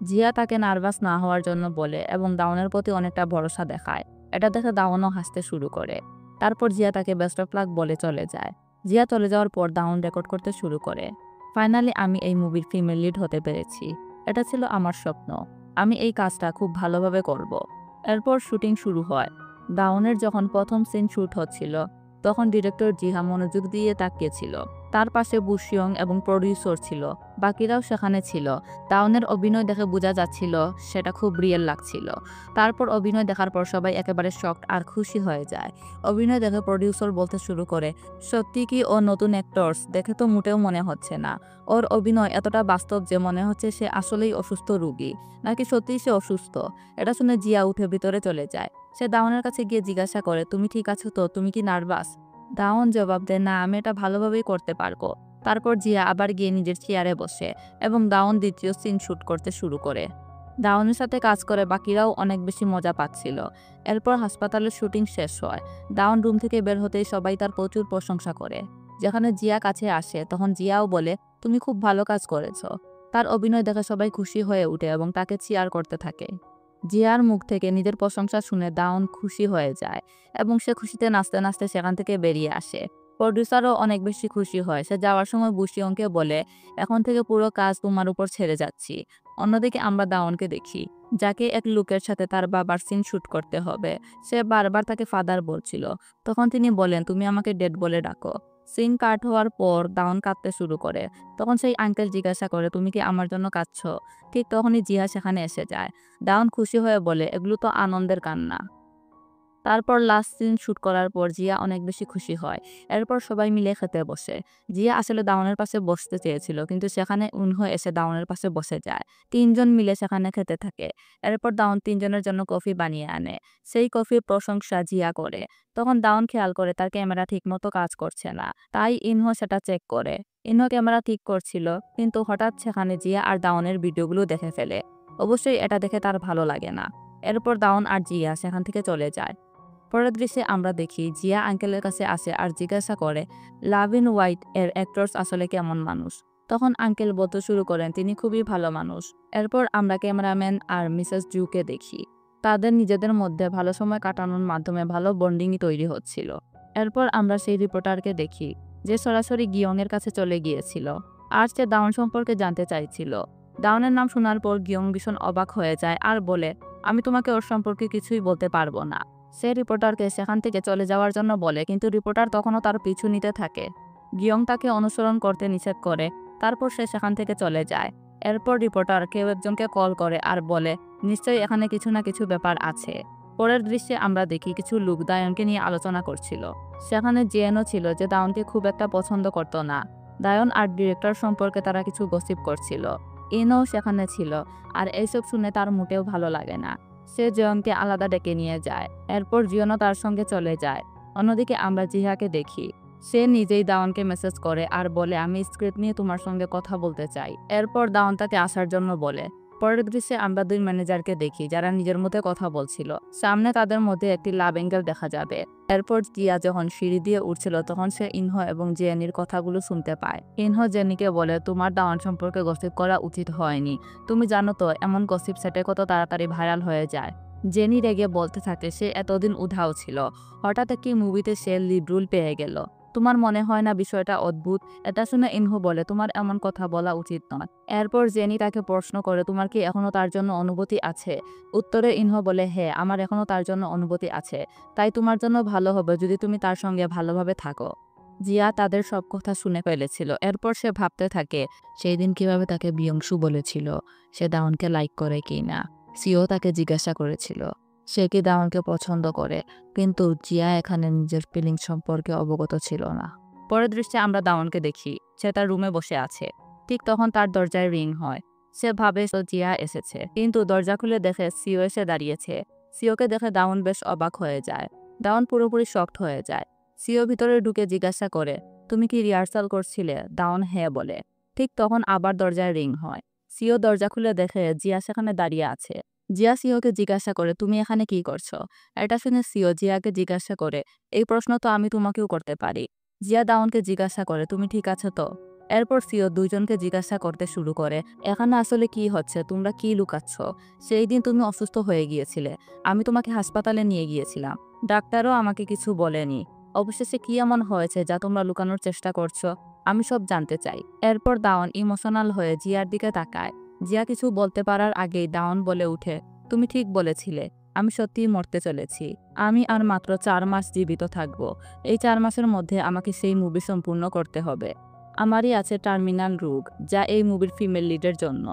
জিয়া তাকে নার্ভাস না হওয়ার জন্য বলে এবং দাউনের প্রতি অনেকটা ভরসা দেখায়। এটা দেখে দাউনও হাসতে শুরু করে। তারপর জিয়া তাকে বেস্ট অফ লাক বলে চলে যায়। জিয়া চলে যাওয়ার পর দাউন রেকর্ড করতে শুরু করে, ফাইনালি আমি এই মুভির ফিমেল লিড হতে পেরেছি। এটা ছিল আমার স্বপ্ন। আমি এই কাজটা খুব ভালোভাবে করব। এরপর শুটিং শুরু হয়। দাউনের যখন প্রথম সিন শুট হচ্ছিল, তখন ডিরেক্টর জিহা মনোযোগ দিয়ে তাকিয়েছিল। তার পাশে বুশিয়ং এবং প্রডিউসার ছিল, বাকিরাও সেখানে ছিল। দাউনের অভিনয় দেখে বোঝা যাচ্ছিল সেটা খুব রিয়েল লাগছিল। তারপর অভিনয় দেখার পর সবাই একেবারে শকড আর খুশি হয়ে যায়। অভিনয় দেখে প্রডিউসার বলতে শুরু করে, সত্যি কি ও নতুন অ্যাক্টরস? দেখে তো মোটেও মনে হচ্ছে না। ওর অভিনয় এতটা বাস্তব যে মনে হচ্ছে সে আসলেই অসুস্থ রোগী, নাকি সত্যিই সে অসুস্থ। এটা শুনে জিয়া উঠে ভিতরে চলে যায়। সে দাউনের কাছে গিয়ে জিজ্ঞাসা করে, তুমি ঠিক আছো তো? তুমি কি নার্ভাস? দাউন জবাব দেয়, না, আমি এটা ভালোভাবেই করতে পারবো। তারপর জিয়া আবার গিয়ে নিজের চেয়ারে বসে এবং দাউন দ্বিতীয় সিন শুট করতে শুরু করে। দাউনের সাথে কাজ করে বাকিরাও অনেক বেশি মজা পাচ্ছিল। এরপর হাসপাতালের শুটিং শেষ হয়। দাউন রুম থেকে বের হতেই সবাই তার প্রচুর প্রশংসা করে। যেখানে জিয়া কাছে আসে, তখন জিয়াও বলে, তুমি খুব ভালো কাজ করেছো। তার অভিনয় দেখে সবাই খুশি হয়ে ওঠে এবং তাকে চিয়ার করতে থাকে। জিয়ার মুখ থেকে নিজের প্রশংসা শুনে দাউন খুশি হয়ে যায় এবং সে খুশিতে নাচতে নাচতে সেখান থেকে বেরিয়ে আসে। প্রডিউসারও অনেক বেশি খুশি হয়। সে যাওয়ার সময় বুশিয়ংকে বলে, এখন থেকে পুরো কাজ তোমার উপর ছেড়ে যাচ্ছি। অন্যদিকে আমরা দাউনকে দেখি, যাকে এক লোকের সাথে তার বাবার সিন শুট করতে হবে। সে বারবার তাকে ফাদার বলছিল। তখন তিনি বলেন, তুমি আমাকে ডেড বলে ডাকো। সিন কাট হওয়ার পর দাউন কাঁদতে শুরু করে। তখন সেই আঙ্কেল জিজ্ঞাসা করে, তুমি কি আমার জন্য কাঁদছো? ঠিক তখনই জিয়া সেখানে এসে যায়। দাউন খুশি হয়ে বলে, এগুলো তো আনন্দের কান্না। তারপর লাস্ট সিন শুট করার পর জিয়া অনেক বেশি খুশি হয়। এরপর সবাই মিলে খেতে বসে। জিয়া আসলে দাউনের পাশে বসতে চেয়েছিল, কিন্তু সেখানে উনহো এসে দাউনের পাশে বসে যায়। তিনজন মিলে সেখানে খেতে থাকে। এরপর দাউন তিনজনের জন্য কফি বানিয়ে আনে। সেই কফির প্রশংসা জিয়া করে। তখন দাউন খেয়াল করে তার ক্যামেরা ঠিকমতো কাজ করছে না, তাই ইনহো সেটা চেক করে। ইনহো ক্যামেরা ঠিক করছিল, কিন্তু হঠাৎ সেখানে জিয়া আর দাউনের ভিডিওগুলো দেখে ফেলে। অবশ্যই এটা দেখে তার ভালো লাগে না। এরপর দাউন আর জিয়া সেখান থেকে চলে যায়। পরের দৃশ্যে আমরা দেখি জিয়া আঙ্কেলের কাছে আসে আর জিজ্ঞাসা করে, লাভ ইন হোয়াইট এর অ্যাক্টরস আসলে কেমন মানুষ? তখন আঙ্কেল বলতে শুরু করেন, তিনি খুবই ভালো মানুষ। এরপর আমরা ক্যামেরাম্যান আর মিসেস জুকে দেখি। তাদের নিজেদের মধ্যে ভালো সময় কাটানোর মাধ্যমে ভালো বন্ডিংই তৈরি হচ্ছিল। এরপর আমরা সেই রিপোর্টারকে দেখি, যে সরাসরি গিয়ংয়ের কাছে চলে গিয়েছিল আর সে দাউন সম্পর্কে জানতে চাইছিল। দাউনের নাম শোনার পর গিয়ং ভীষণ অবাক হয়ে যায় আর বলে, আমি তোমাকে ওর সম্পর্কে কিছুই বলতে পারবো না। সে রিপোর্টারকে সেখান থেকে চলে যাওয়ার জন্য বলে, কিন্তু রিপোর্টার তখনও তার পিছু নিতে থাকে। গিয়ং তাকে অনুসরণ করতে নিষেধ করে। তারপর সে সেখান থেকে চলে যায়। এরপর রিপোর্টার কেউ একজনকে কল করে আর বলে, নিশ্চয়ই এখানে কিছু না কিছু ব্যাপার আছে। পরের দৃশ্যে আমরা দেখি কিছু লোক দায়নকে নিয়ে আলোচনা করছিল। সেখানে জেনও ছিল, যে দায়নকে খুব একটা পছন্দ করত না। দায়ন আর ডিরেক্টর সম্পর্কে তারা কিছু গসিপ করছিল। ইনও সেখানে ছিল, আর এইসব শুনে তার মোটেও ভালো লাগে না। সে জিয়নকে আলাদা ডেকে নিয়ে যায়। এরপর জিয়নও তার সঙ্গে চলে যায়। অন্যদিকে আমরা জিহাকে দেখি। সে নিজেই দাওয়ানকে মেসেজ করে আর বলে, আমি স্ক্রিপ্ট নিয়ে তোমার সঙ্গে কথা বলতে চাই। এরপর দাওয়ান তাকে আসার জন্য বলে। পরের দৃশ্যে আমরা দুই ম্যানেজারকে দেখি যারা নিজের মধ্যে কথা বলছিল। সামনে তাদের মধ্যে একটি লাভ অ্যাঙ্গেল দেখা যাবে। এরপর জিয়া যখন সিঁড়ি দিয়ে উঠছিল তখন সে ইনহো এবং জেনির কথাগুলো শুনতে পায়। ইনহো জেনিকে বলে, তোমার দাওয়ান সম্পর্কে গসিপ করা উচিত হয়নি। তুমি জানো তো এমন গসিপ সেটে কত তাড়াতাড়ি ভাইরাল হয়ে যায়। জেনি রেগে বলতে থাকে সে এতদিন উধাও ছিল, হঠাৎ একটি মুভিতে সে লিড রোল পেয়ে গেল। তোমার মনে হয় না বিষয়টা অদ্ভুত? এটা শুনে ইনহো বলে, তোমার এমন কথা বলা উচিত নয়। এরপর জেনি তাকে প্রশ্ন করে, তোমার কি এখনো তার জন্য অনুভূতি আছে? উত্তরে ইনহো বলে, হ্যাঁ, আমার এখনো তার জন্য অনুভূতি আছে। তাই তোমার জন্য ভালো হবে যদি তুমি তার সঙ্গে ভালোভাবে থাকো। জিয়া তাদের সব কথা শুনে ফেলেছিল। এরপর সে ভাবতে থাকে সেই দিন কিভাবে তাকে বিয়ংশু বলেছিল সে দাওনকে লাইক করে কি না। সিও তাকে জিজ্ঞাসা করেছিল সে কি দাওনকে পছন্দ করে, কিন্তু জিয়া এখানে নিজের ফিলিংস সম্পর্কে অবগত ছিল না। পরের দৃশ্যে আমরা দাওনকে দেখি সে তার রুমে বসে আছে। ঠিক তখন তার দরজায় রিং হয়। সে ভাবে তো জিয়া এসেছে, কিন্তু দরজা খুলে দেখে সিও এসে দাঁড়িয়েছে। সিওকে দেখে দাওন বেশ অবাক হয়ে যায়। দাওন পুরোপুরি শকড হয়ে যায়। সিও ভিতরে ঢুকে জিজ্ঞাসা করে, তুমি কি রিহার্সাল করছিলে? দাওন হ্যাঁ বলে। ঠিক তখন আবার দরজায় রিং হয়। সিও দরজা খুলে দেখে জিয়া সেখানে দাঁড়িয়ে আছে। জিয়া সিওকে জিজ্ঞাসা করে, তুমি এখানে কি করছো? এটা শুনে সিও জিয়াকে জিজ্ঞাসা করে, এই প্রশ্ন তো আমি তোমাকেও করতে পারি। জিয়া দাওনকে জিজ্ঞাসা করে, তুমি ঠিক আছো তো? এরপর সিও দুইজনকে জিজ্ঞাসা করতে শুরু করে, এখানে আসলে কি হচ্ছে? তোমরা কি লুকাচ্ছ? সেই দিন তুমি অসুস্থ হয়ে গিয়েছিলে, আমি তোমাকে হাসপাতালে নিয়ে গিয়েছিলাম। ডাক্তারও আমাকে কিছু বলেনি। অবশেষে কি এমন হয়েছে যা তোমরা লুকানোর চেষ্টা করছো? আমি সব জানতে চাই। এরপর দাওন ইমোশনাল হয়ে জিয়ার দিকে তাকায়। জিয়া কিছু বলতে পারার আগেই দাওন বলে উঠে, তুমি ঠিক বলেছিলে, আমি সত্যিই মরতে চলেছি। আমি আর মাত্র 4 মাস জীবিত থাকব। এই 4 মাসের মধ্যে আমাকে সেই মুভি সম্পূর্ণ করতে হবে। আমারই আছে টার্মিনাল রোগ, যা এই মুভির ফিমেল লিডের জন্য।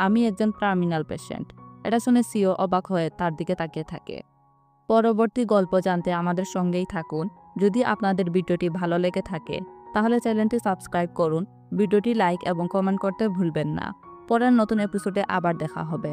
আমি একজন টার্মিনাল পেশেন্ট। এটা শুনে সিও অবাক হয়ে তার দিকে তাকিয়ে থাকে। পরবর্তী গল্প জানতে আমাদের সঙ্গেই থাকুন। যদি আপনাদের ভিডিওটি ভালো লেগে থাকে তাহলে চ্যানেলটি সাবস্ক্রাইব করুন, ভিডিওটি লাইক এবং কমেন্ট করতে ভুলবেন না। পরের নতুন এপিসোডে আবার দেখা হবে।